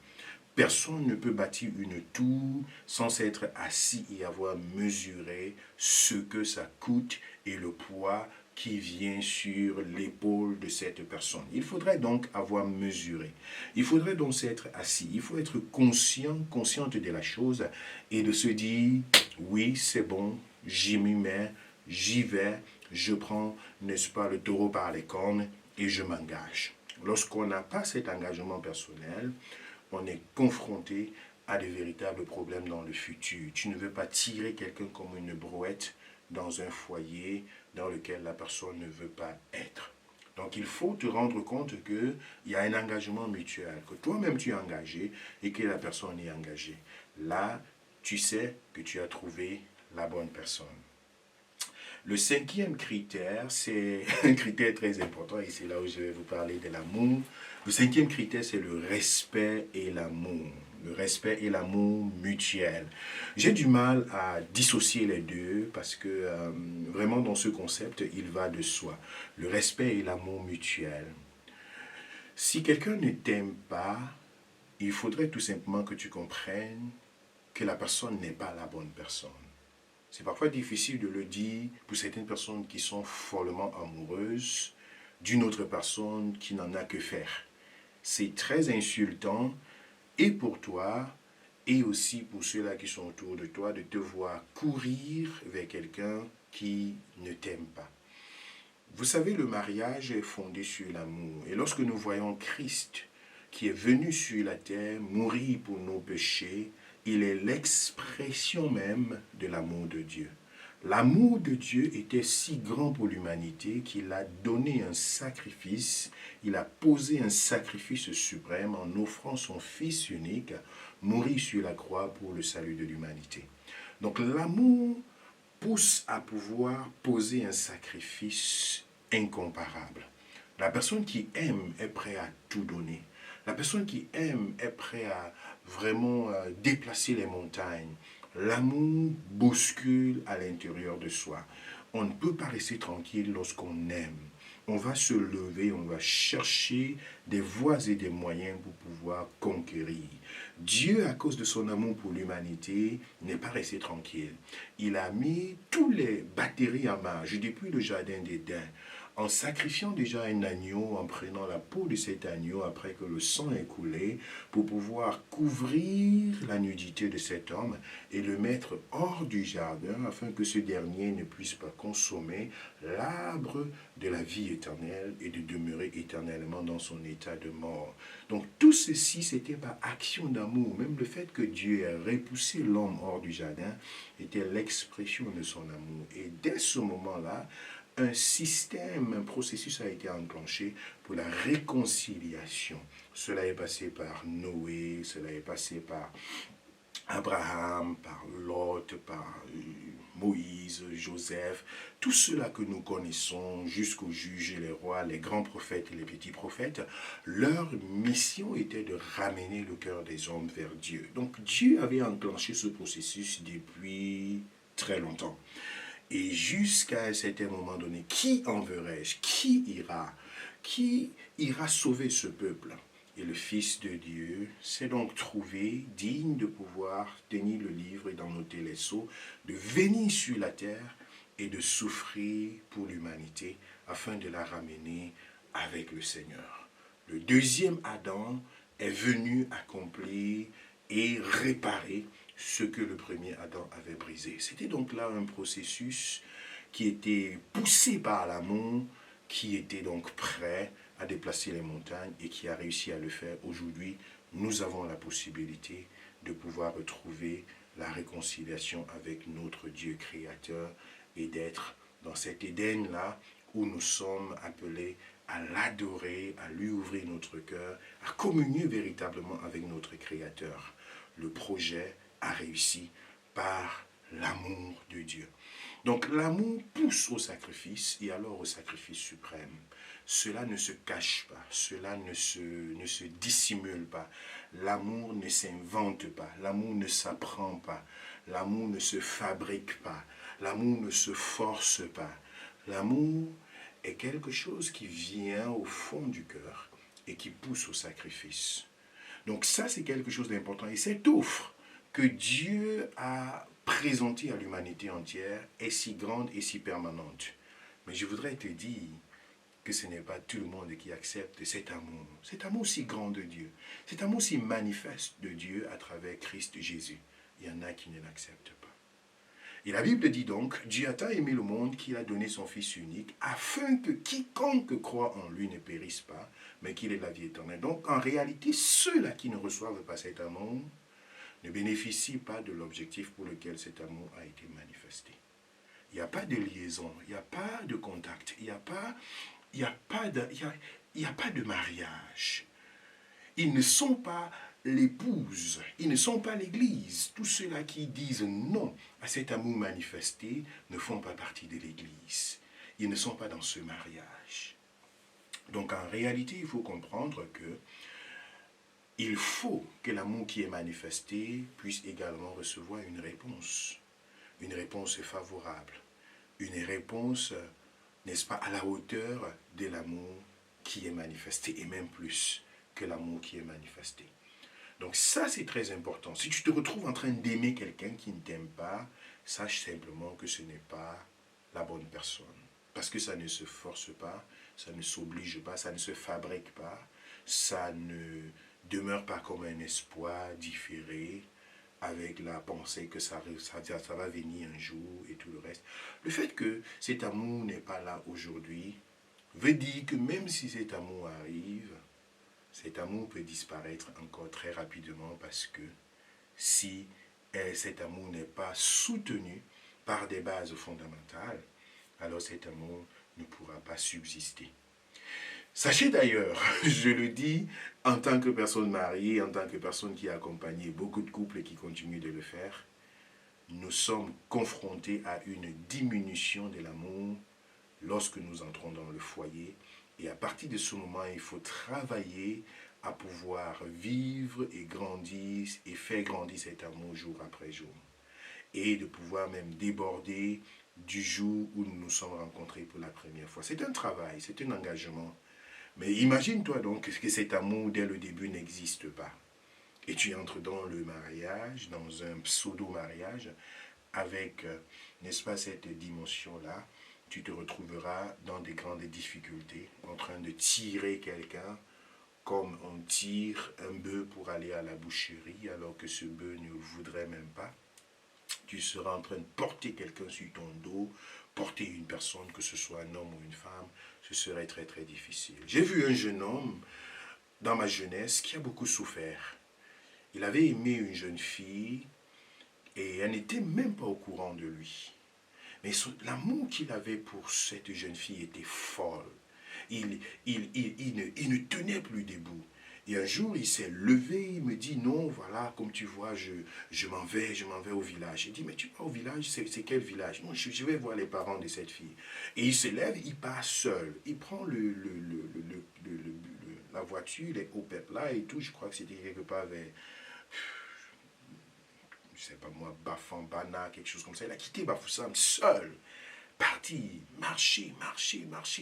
Personne ne peut bâtir une tour sans s'être assis et avoir mesuré ce que ça coûte et le poids qui vient sur l'épaule de cette personne. Il faudrait donc avoir mesuré. Il faudrait donc s'être assis. Il faut être consciente de la chose et de se dire, oui, c'est bon, j'y m'y mets, j'y vais, je prends, n'est-ce pas, le taureau par les cornes et je m'engage. Lorsqu'on n'a pas cet engagement personnel, on est confronté à de véritables problèmes dans le futur. Tu ne veux pas tirer quelqu'un comme une brouette dans un foyer dans lequel la personne ne veut pas être. Donc il faut te rendre compte qu'il y a un engagement mutuel, que toi-même tu es engagé et que la personne est engagée. Là, tu sais que tu as trouvé la bonne personne. Le 5e critère, c'est un critère très important et c'est là où je vais vous parler de l'amour. Le 5e critère, c'est le respect et l'amour. Le respect et l'amour mutuel. J'ai du mal à dissocier les deux parce que vraiment dans ce concept, il va de soi. Le respect et l'amour mutuel. Si quelqu'un ne t'aime pas, il faudrait tout simplement que tu comprennes que la personne n'est pas la bonne personne. C'est parfois difficile de le dire pour certaines personnes qui sont follement amoureuses d'une autre personne qui n'en a que faire. C'est très insultant et pour toi et aussi pour ceux-là qui sont autour de toi de te voir courir vers quelqu'un qui ne t'aime pas. Vous savez, le mariage est fondé sur l'amour. Et lorsque nous voyons Christ qui est venu sur la terre mourir pour nos péchés, il est l'expression même de l'amour de Dieu. L'amour de Dieu était si grand pour l'humanité qu'il a donné un sacrifice, il a posé un sacrifice suprême en offrant son Fils unique, mourir sur la croix pour le salut de l'humanité. Donc l'amour pousse à pouvoir poser un sacrifice incomparable. La personne qui aime est prête à tout donner. La personne qui aime est prête à vraiment déplacer les montagnes. L'amour bouscule à l'intérieur de soi. On ne peut pas rester tranquille lorsqu'on aime. On va se lever, on va chercher des voies et des moyens pour pouvoir conquérir. Dieu, à cause de son amour pour l'humanité, n'est pas resté tranquille. Il a mis tous les batteries en marche depuis le jardin d'Éden, en sacrifiant déjà un agneau, en prenant la peau de cet agneau après que le sang est coulé, pour pouvoir couvrir la nudité de cet homme et le mettre hors du jardin afin que ce dernier ne puisse pas consommer l'arbre de la vie éternelle et de demeurer éternellement dans son état de mort. Donc tout ceci, c'était par action d'amour. Même le fait que Dieu ait repoussé l'homme hors du jardin était l'expression de son amour. Et dès ce moment-là, un système, un processus a été enclenché pour la réconciliation. Cela est passé par Noé, cela est passé par Abraham, par Lot, par Moïse, Joseph, tout cela que nous connaissons jusqu'aux juges et les rois, les grands prophètes et les petits prophètes, leur mission était de ramener le cœur des hommes vers Dieu. Donc Dieu avait enclenché ce processus depuis très longtemps. Et jusqu'à un certain moment donné, qui enverrai-je? Qui ira sauver ce peuple? Et le Fils de Dieu s'est donc trouvé digne de pouvoir tenir le livre et d'en noter les sceaux, de venir sur la terre et de souffrir pour l'humanité afin de la ramener avec le Seigneur. Le deuxième Adam est venu accomplir et réparer ce que le premier Adam avait brisé. C'était donc là un processus qui était poussé par l'amour, qui était donc prêt à déplacer les montagnes et qui a réussi à le faire. Aujourd'hui, nous avons la possibilité de pouvoir retrouver la réconciliation avec notre Dieu créateur et d'être dans cet Éden-là où nous sommes appelés à l'adorer, à lui ouvrir notre cœur, à communier véritablement avec notre Créateur. Le projet a réussi par l'amour de Dieu. Donc l'amour pousse au sacrifice et alors au sacrifice suprême. Cela ne se cache pas, cela ne se dissimule pas. L'amour ne s'invente pas, l'amour ne s'apprend pas, l'amour ne se fabrique pas, l'amour ne se force pas. L'amour est quelque chose qui vient au fond du cœur et qui pousse au sacrifice. Donc ça, c'est quelque chose d'important. Et cette offre que Dieu a présentée à l'humanité entière est si grande et si permanente. Mais je voudrais te dire que ce n'est pas tout le monde qui accepte cet amour si grand de Dieu, cet amour si manifeste de Dieu à travers Christ Jésus. Il y en a qui ne l'acceptent pas. Et la Bible dit donc, Dieu a tant aimé le monde qu'il a donné son Fils unique, afin que quiconque croit en lui ne périsse pas, mais qu'il ait la vie éternelle. Donc en réalité, ceux-là qui ne reçoivent pas cet amour ne bénéficient pas de l'objectif pour lequel cet amour a été manifesté. Il n'y a pas de liaison, il n'y a pas de contact, il n'y a pas de mariage. Ils ne sont pas l'épouse, ils ne sont pas l'église. Tous ceux-là qui disent non à cet amour manifesté ne font pas partie de l'église. Ils ne sont pas dans ce mariage. Donc en réalité, il faut comprendre que il faut que l'amour qui est manifesté puisse également recevoir une réponse favorable, une réponse, n'est-ce pas, à la hauteur de l'amour qui est manifesté, et même plus que l'amour qui est manifesté. Donc ça, c'est très important. Si tu te retrouves en train d'aimer quelqu'un qui ne t'aime pas, sache simplement que ce n'est pas la bonne personne. Parce que ça ne se force pas, ça ne s'oblige pas, ça ne se fabrique pas, ça ne demeure pas comme un espoir différé, avec la pensée que ça va venir un jour et tout le reste. Le fait que cet amour n'est pas là aujourd'hui veut dire que même si cet amour arrive, cet amour peut disparaître encore très rapidement parce que si cet amour n'est pas soutenu par des bases fondamentales, alors cet amour ne pourra pas subsister. Sachez d'ailleurs, je le dis en tant que personne mariée, en tant que personne qui a accompagné beaucoup de couples et qui continue de le faire, nous sommes confrontés à une diminution de l'amour lorsque nous entrons dans le foyer. Et à partir de ce moment, il faut travailler à pouvoir vivre et grandir et faire grandir cet amour jour après jour. Et de pouvoir même déborder du jour où nous nous sommes rencontrés pour la première fois. C'est un travail, c'est un engagement. Mais imagine-toi donc que cet amour dès le début n'existe pas. Et tu entres dans le mariage, dans un pseudo-mariage, avec, n'est-ce pas, cette dimension-là, tu te retrouveras dans des grandes difficultés, en train de tirer quelqu'un comme on tire un bœuf pour aller à la boucherie, alors que ce bœuf ne le voudrait même pas. Tu seras en train de porter quelqu'un sur ton dos, porter une personne, que ce soit un homme ou une femme, ce serait très très difficile. J'ai vu un jeune homme dans ma jeunesse qui a beaucoup souffert. Il avait aimé une jeune fille et elle n'était même pas au courant de lui. Mais l'amour qu'il avait pour cette jeune fille était folle. Il ne tenait plus debout. Et un jour, il s'est levé, il me dit, non, voilà, comme tu vois, je m'en vais au village. Il dit, mais tu vas au village, c'est quel village? Non, je vais voir les parents de cette fille. Et il se lève, il part seul. Il prend la voiture, les Opel là et tout, je crois que c'était quelque part vers, je sais pas moi, Bafan, Bana, quelque chose comme ça. Il a quitté Bafoussam seul. Parti, marcher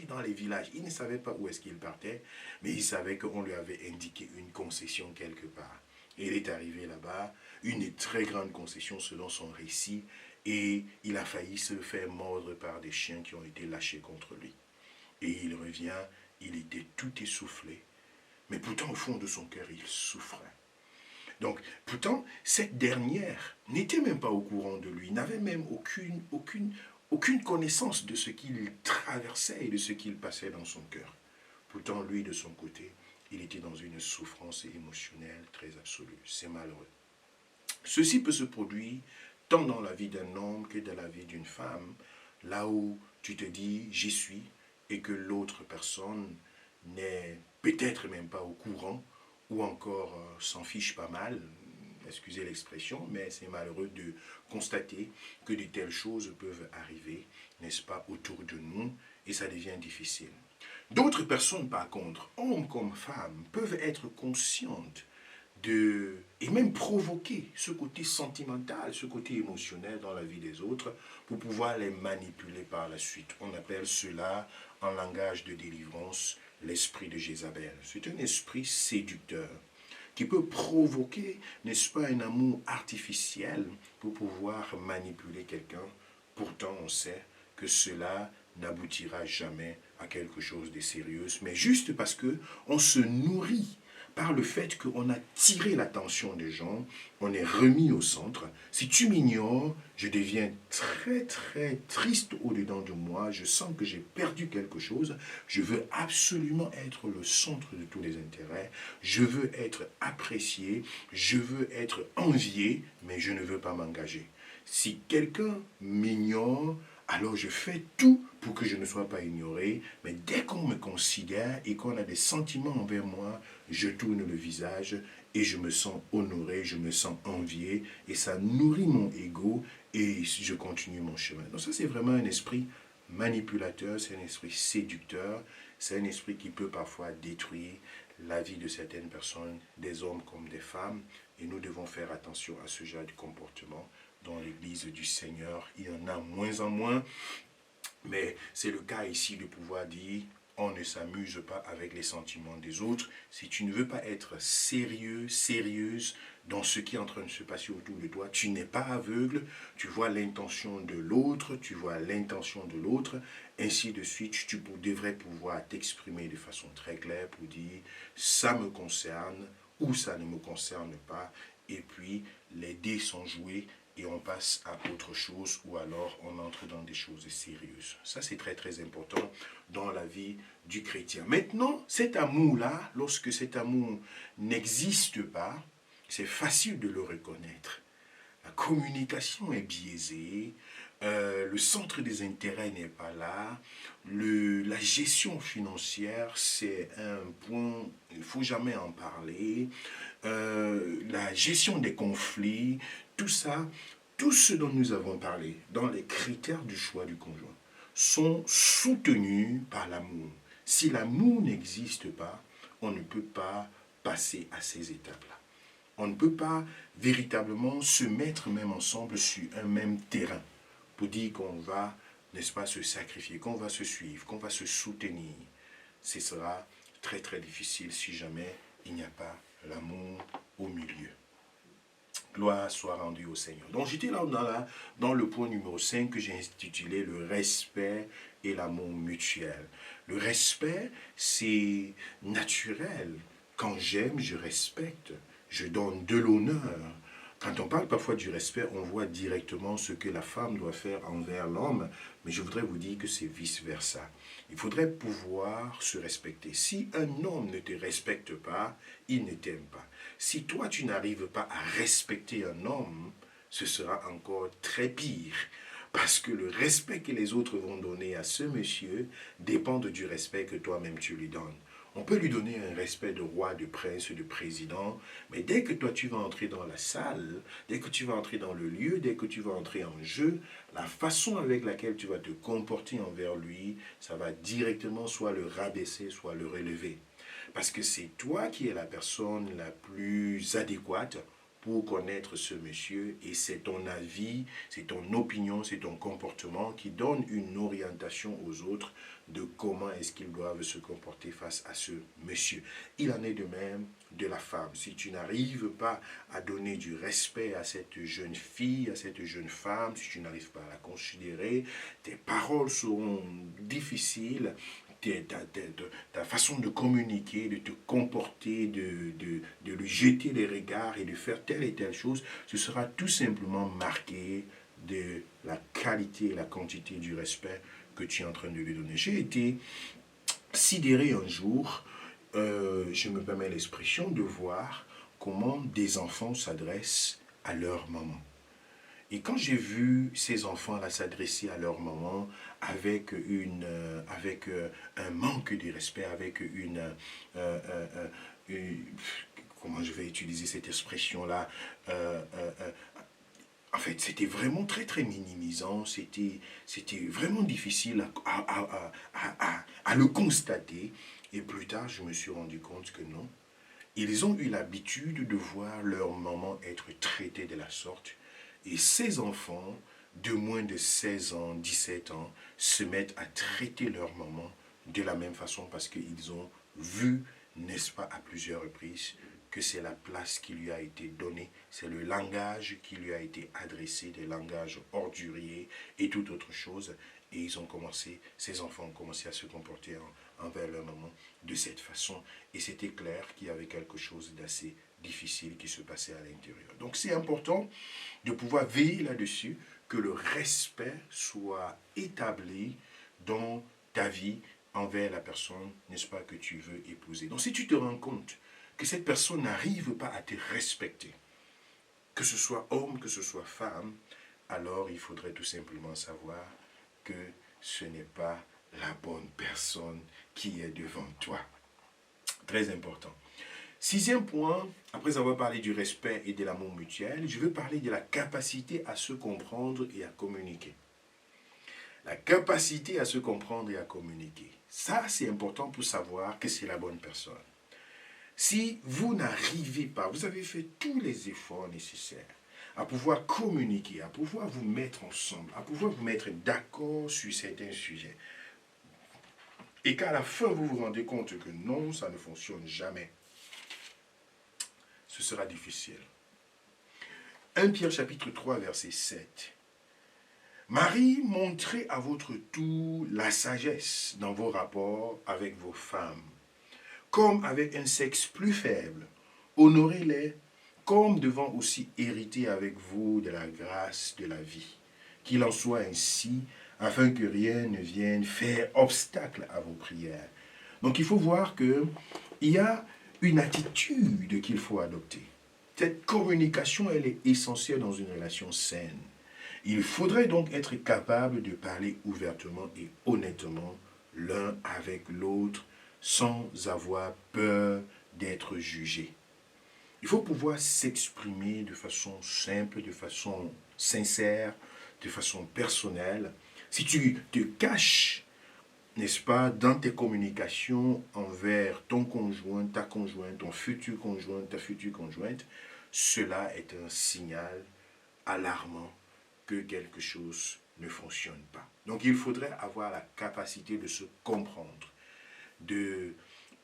dans les villages. Il ne savait pas où est-ce qu'il partait, mais il savait qu'on lui avait indiqué une concession quelque part. Et il est arrivé là-bas, une très grande concession selon son récit, et il a failli se faire mordre par des chiens qui ont été lâchés contre lui. Et il revient, il était tout essoufflé, mais pourtant au fond de son cœur, il souffrait. Donc, pourtant, cette dernière n'était même pas au courant de lui, n'avait même aucune connaissance de ce qu'il traversait et de ce qu'il passait dans son cœur. Pourtant, lui, de son côté, il était dans une souffrance émotionnelle très absolue. C'est malheureux. Ceci peut se produire tant dans la vie d'un homme que dans la vie d'une femme, là où tu te dis « j'y suis » et que l'autre personne n'est peut-être même pas au courant ou encore s'en fiche pas mal, excusez l'expression, mais c'est malheureux de constater que de telles choses peuvent arriver, n'est-ce pas, autour de nous, et ça devient difficile. D'autres personnes, par contre, hommes comme femmes, peuvent être conscientes et même provoquer ce côté sentimental, ce côté émotionnel dans la vie des autres pour pouvoir les manipuler par la suite. On appelle cela, en langage de délivrance, l'esprit de Jézabel. C'est un esprit séducteur qui peut provoquer, n'est-ce pas, un amour artificiel pour pouvoir manipuler quelqu'un. Pourtant, on sait que cela n'aboutira jamais à quelque chose de sérieux, mais juste parce qu'on se nourrit par le fait qu'on a tiré l'attention des gens, on est remis au centre. Si tu m'ignores, je deviens très très triste au-dedans de moi, je sens que j'ai perdu quelque chose, je veux absolument être le centre de tous les intérêts, je veux être apprécié, je veux être envié, mais je ne veux pas m'engager. Si quelqu'un m'ignore, alors je fais tout pour que je ne sois pas ignoré, mais dès qu'on me considère et qu'on a des sentiments envers moi, je tourne le visage et je me sens honoré, je me sens envié, et ça nourrit mon ego et je continue mon chemin. Donc ça, c'est vraiment un esprit manipulateur, c'est un esprit séducteur, c'est un esprit qui peut parfois détruire la vie de certaines personnes, des hommes comme des femmes, et nous devons faire attention à ce genre de comportement. Dans l'église du Seigneur, il y en a moins en moins, mais c'est le cas ici de pouvoir dire, on ne s'amuse pas avec les sentiments des autres. Si tu ne veux pas être sérieux, sérieuse dans ce qui est en train de se passer autour de toi, tu n'es pas aveugle, tu vois l'intention de l'autre, tu vois l'intention de l'autre, ainsi de suite, tu devrais pouvoir t'exprimer de façon très claire pour dire, ça me concerne ou ça ne me concerne pas, et puis les dés sont joués, et on passe à autre chose ou alors on entre dans des choses sérieuses. Ça, c'est très très important dans la vie du chrétien. Maintenant, cet amour-là, lorsque cet amour n'existe pas, c'est facile de le reconnaître. La communication est biaisée, le centre des intérêts n'est pas là, la gestion financière, c'est un point, il ne faut jamais en parler, la gestion des conflits, tout ça, tout ce dont nous avons parlé dans les critères du choix du conjoint sont soutenus par l'amour. Si l'amour n'existe pas, on ne peut pas passer à ces étapes-là. On ne peut pas véritablement se mettre même ensemble sur un même terrain pour dire qu'on va n'est-ce pas, se sacrifier, qu'on va se suivre, qu'on va se soutenir, ce sera très très difficile si jamais il n'y a pas l'amour au milieu. Gloire soit rendue au Seigneur. Donc j'étais là dans le point numéro 5 que j'ai intitulé le respect et l'amour mutuel. Le respect, c'est naturel. Quand j'aime, je respecte. Je donne de l'honneur. Quand on parle parfois du respect, on voit directement ce que la femme doit faire envers l'homme, mais je voudrais vous dire que c'est vice-versa. Il faudrait pouvoir se respecter. Si un homme ne te respecte pas, il ne t'aime pas. Si toi, tu n'arrives pas à respecter un homme, ce sera encore très pire. Parce que le respect que les autres vont donner à ce monsieur dépend du respect que toi-même tu lui donnes. On peut lui donner un respect de roi, de prince, de président, mais dès que toi tu vas entrer dans la salle, dès que tu vas entrer dans le lieu, dès que tu vas entrer en jeu, la façon avec laquelle tu vas te comporter envers lui, ça va directement soit le rabaisser, soit le relever. Parce que c'est toi qui es la personne la plus adéquate pour connaître ce monsieur et c'est ton avis, c'est ton opinion, c'est ton comportement qui donne une orientation aux autres de comment est-ce qu'ils doivent se comporter face à ce monsieur. Il en est de même de la femme. Si tu n'arrives pas à donner du respect à cette jeune fille, à cette jeune femme, si tu n'arrives pas à la considérer, tes paroles seront difficiles, ta façon de communiquer, de te comporter, de lui jeter des regards et de faire telle et telle chose, ce sera tout simplement marqué de la qualité et la quantité du respect que tu es en train de lui donner. J'ai été sidéré un jour, je me permets l'expression, de voir comment des enfants s'adressent à leur maman. Et quand j'ai vu ces enfants-là s'adresser à leur maman avec, un manque de respect, avec comment je vais utiliser cette expression-là, en fait, c'était vraiment très très minimisant, c'était vraiment difficile à le constater. Et plus tard, je me suis rendu compte que non, ils ont eu l'habitude de voir leur maman être traitée de la sorte. Et ces enfants de moins de 16 ans, 17 ans, se mettent à traiter leur maman de la même façon parce qu'ils ont vu, n'est-ce pas, à plusieurs reprises, que c'est la place qui lui a été donnée, c'est le langage qui lui a été adressé, des langages orduriers et toute autre chose. Et ces enfants ont commencé à se comporter envers leur maman de cette façon. Et c'était clair qu'il y avait quelque chose d'assez difficile qui se passait à l'intérieur. Donc c'est important de pouvoir veiller là-dessus, que le respect soit établi dans ta vie envers la personne, n'est-ce pas, que tu veux épouser. Donc si tu te rends compte que cette personne n'arrive pas à te respecter, que ce soit homme, que ce soit femme, alors il faudrait tout simplement savoir que ce n'est pas la bonne personne qui est devant toi. Très important. Sixième point, après avoir parlé du respect et de l'amour mutuel, je veux parler de la capacité à se comprendre et à communiquer. La capacité à se comprendre et à communiquer. Ça, c'est important pour savoir que c'est la bonne personne. Si vous n'arrivez pas, vous avez fait tous les efforts nécessaires à pouvoir communiquer, à pouvoir vous mettre ensemble, à pouvoir vous mettre d'accord sur certains sujets, et qu'à la fin vous vous rendez compte que non, ça ne fonctionne jamais, ce sera difficile. 1 Pierre chapitre 3 verset 7. Marie, montrez à votre tour la sagesse dans vos rapports avec vos femmes, comme avec un sexe plus faible. Honorez-les comme devant aussi hériter avec vous de la grâce de la vie. Qu'il en soit ainsi, afin que rien ne vienne faire obstacle à vos prières. Donc il faut voir qu'il y a une attitude qu'il faut adopter. Cette communication, elle est essentielle dans une relation saine. Il faudrait donc être capable de parler ouvertement et honnêtement l'un avec l'autre sans avoir peur d'être jugé. Il faut pouvoir s'exprimer de façon simple, de façon sincère, de façon personnelle. Si tu te caches, n'est-ce pas, dans tes communications envers ton conjoint, ta conjointe, ton futur conjoint, ta future conjointe, cela est un signal alarmant que quelque chose ne fonctionne pas. Donc il faudrait avoir la capacité de se comprendre, de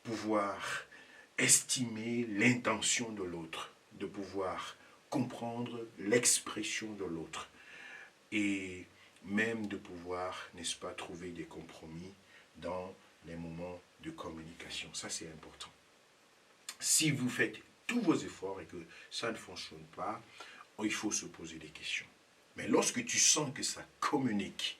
pouvoir estimer l'intention de l'autre, de pouvoir comprendre l'expression de l'autre et même de pouvoir, n'est-ce pas, trouver des compromis dans les moments de communication. Ça, c'est important. Si vous faites tous vos efforts et que ça ne fonctionne pas, il faut se poser des questions. Mais lorsque tu sens que ça communique,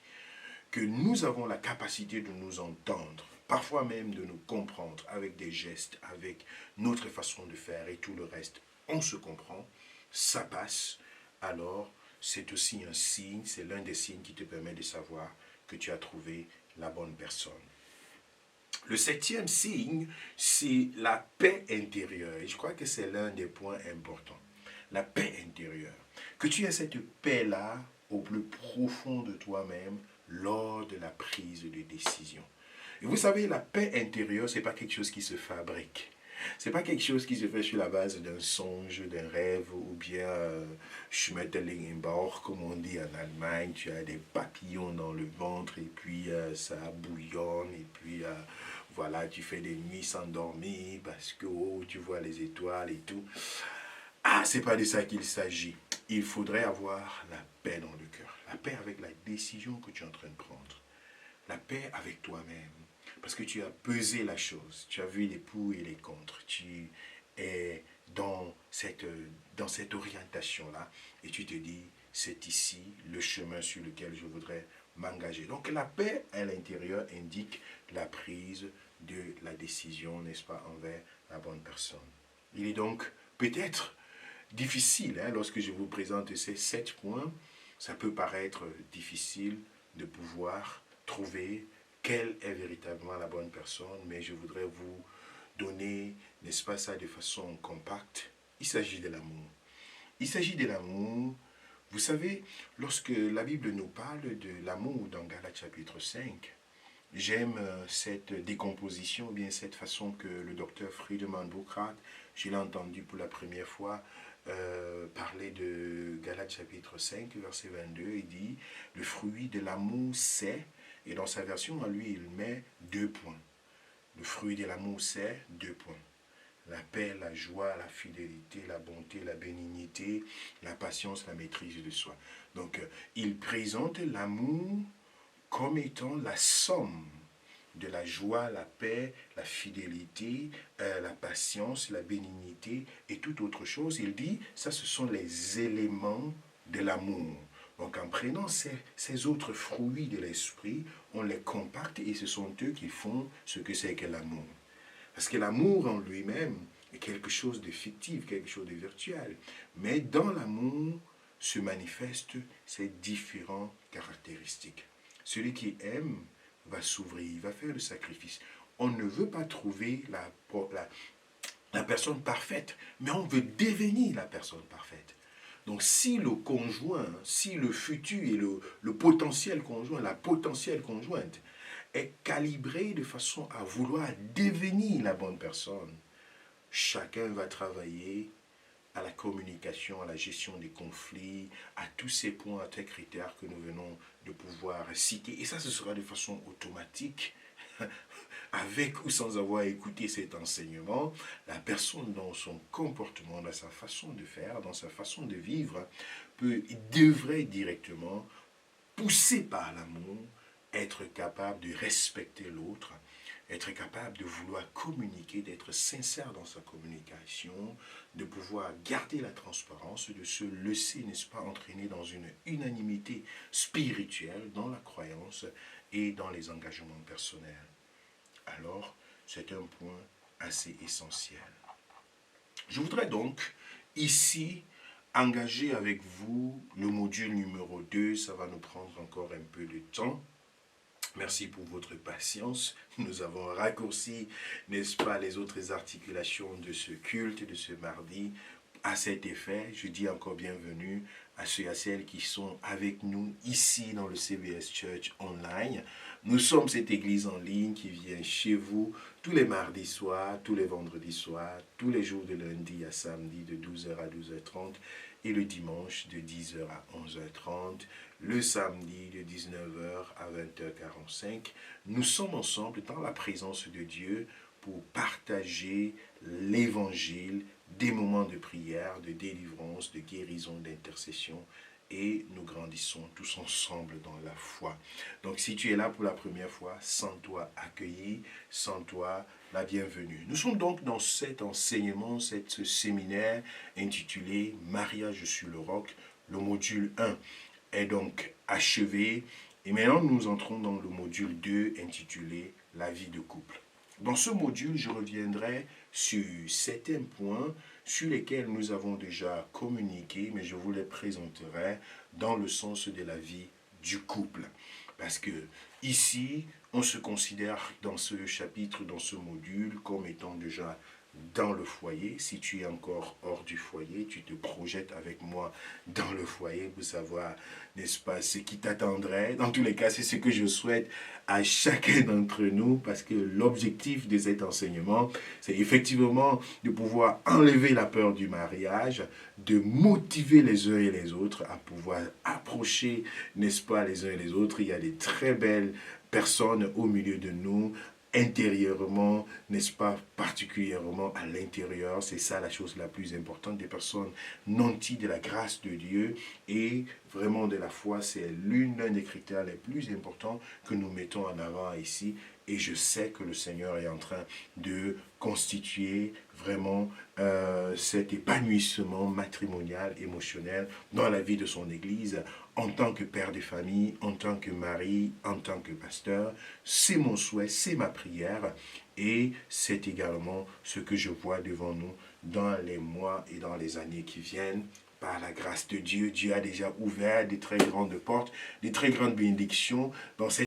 que nous avons la capacité de nous entendre, parfois même de nous comprendre avec des gestes, avec notre façon de faire et tout le reste, on se comprend, ça passe, alors c'est aussi un signe, c'est l'un des signes qui te permet de savoir que tu as trouvé la bonne personne. Le septième signe, c'est la paix intérieure. Et je crois que c'est l'un des points importants. La paix intérieure. Que tu aies cette paix-là au plus profond de toi-même lors de la prise de décision. Et vous savez, la paix intérieure, ce n'est pas quelque chose qui se fabrique. Ce n'est pas quelque chose qui se fait sur la base d'un songe, d'un rêve, ou bien Schmetterling-Bauch, comme on dit en Allemagne, tu as des papillons dans le ventre, et puis ça bouillonne, et puis voilà, tu fais des nuits sans dormir, parce que tu vois les étoiles et tout. Ah, c'est pas de ça qu'il s'agit. Il faudrait avoir la paix dans le cœur, la paix avec la décision que tu es en train de prendre, la paix avec toi-même. Parce que tu as pesé la chose, tu as vu les pour et les contre, tu es dans cette orientation-là et tu te dis, c'est ici le chemin sur lequel je voudrais m'engager. Donc la paix à l'intérieur indique la prise de la décision, n'est-ce pas, envers la bonne personne. Il est donc peut-être difficile, lorsque je vous présente ces 7 points, ça peut paraître difficile de pouvoir trouver quelle est véritablement la bonne personne, mais je voudrais vous donner, n'est-ce pas ça, de façon compacte. Il s'agit de l'amour. Il s'agit de l'amour. Vous savez, lorsque la Bible nous parle de l'amour dans Galates chapitre 5, j'aime cette décomposition, ou bien cette façon que le docteur Friedemann Burkhardt, je l'ai entendu pour la première fois, parler de Galates chapitre 5, verset 22, il dit, le fruit de l'amour c'est, et dans sa version à lui, il met 2 points. Le fruit de l'amour c'est 2 points. La paix, la joie, la fidélité, la bonté, la bénignité, la patience, la maîtrise de soi. Donc, il présente l'amour comme étant la somme de la joie, la paix, la fidélité, la patience, la bénignité et toute autre chose. Il dit, ça ce sont les éléments de l'amour. Donc en prenant ces autres fruits de l'esprit, on les compacte et ce sont eux qui font ce que c'est que l'amour. Parce que l'amour en lui-même est quelque chose de fictif, quelque chose de virtuel. Mais dans l'amour se manifestent ces différentes caractéristiques. Celui qui aime va s'ouvrir, il va faire le sacrifice. On ne veut pas trouver la personne parfaite, mais on veut devenir la personne parfaite. Donc si le conjoint, si le futur et le potentiel conjoint, la potentielle conjointe est calibré de façon à vouloir devenir la bonne personne, chacun va travailler à la communication, à la gestion des conflits, à tous ces points, à ces critères que nous venons de pouvoir citer. Et ça, ce sera de façon automatique, avec ou sans avoir écouté cet enseignement. La personne dans son comportement, dans sa façon de faire, dans sa façon de vivre, devrait directement, poussé par l'amour, être capable de respecter l'autre, être capable de vouloir communiquer, d'être sincère dans sa communication, de pouvoir garder la transparence, de se laisser, n'est-ce pas, entraîner dans une unanimité spirituelle, dans la croyance et dans les engagements personnels. Alors, c'est un point assez essentiel. Je voudrais donc ici engager avec vous le module numéro 2. Ça va nous prendre encore un peu de temps. Merci pour votre patience. Nous avons raccourci, n'est-ce pas, les autres articulations de ce culte, de ce mardi. À cet effet, je dis encore bienvenue à ceux et à celles qui sont avec nous ici dans le CBS Church Online. Nous sommes cette église en ligne qui vient chez vous tous les mardis soirs, tous les vendredis soirs, tous les jours de lundi à samedi de 12h à 12h30 et le dimanche de 10h à 11h30, le samedi de 19h à 20h45. Nous sommes ensemble dans la présence de Dieu pour partager l'évangile, des moments de prière, de délivrance, de guérison, d'intercession, et nous grandissons tous ensemble dans la foi. Donc si tu es là pour la première fois, sens-toi accueilli, sens-toi la bienvenue. Nous sommes donc dans cet enseignement, ce séminaire intitulé « Maria, je suis le roc ». Le module 1 est donc achevé et maintenant nous entrons dans le module 2 intitulé « La vie de couple ». Dans ce module, je reviendrai sur certains points sur lesquels nous avons déjà communiqué, mais je vous les présenterai dans le sens de la vie du couple. Parce que ici, on se considère dans ce chapitre, dans ce module, comme étant déjà dans le foyer. Si tu es encore hors du foyer, tu te projettes avec moi dans le foyer pour savoir, n'est-ce pas, ce qui t'attendrait. Dans tous les cas, c'est ce que je souhaite à chacun d'entre nous, parce que l'objectif de cet enseignement, c'est effectivement de pouvoir enlever la peur du mariage, de motiver les uns et les autres à pouvoir approcher, n'est-ce pas, les uns et les autres. Il y a des très belles personnes au milieu de nous, intérieurement, n'est-ce pas, particulièrement à l'intérieur. C'est ça la chose la plus importante, des personnes nanties de la grâce de Dieu et vraiment de la foi. C'est l'un des critères les plus importants que nous mettons en avant ici. Et je sais que le Seigneur est en train de constituer vraiment cet épanouissement matrimonial, émotionnel dans la vie de son Église en tant que père de famille, en tant que mari, en tant que pasteur. C'est mon souhait, c'est ma prière et c'est également ce que je vois devant nous dans les mois et dans les années qui viennent. Par la grâce de Dieu, Dieu a déjà ouvert de très grandes portes, de très grandes bénédictions dans cette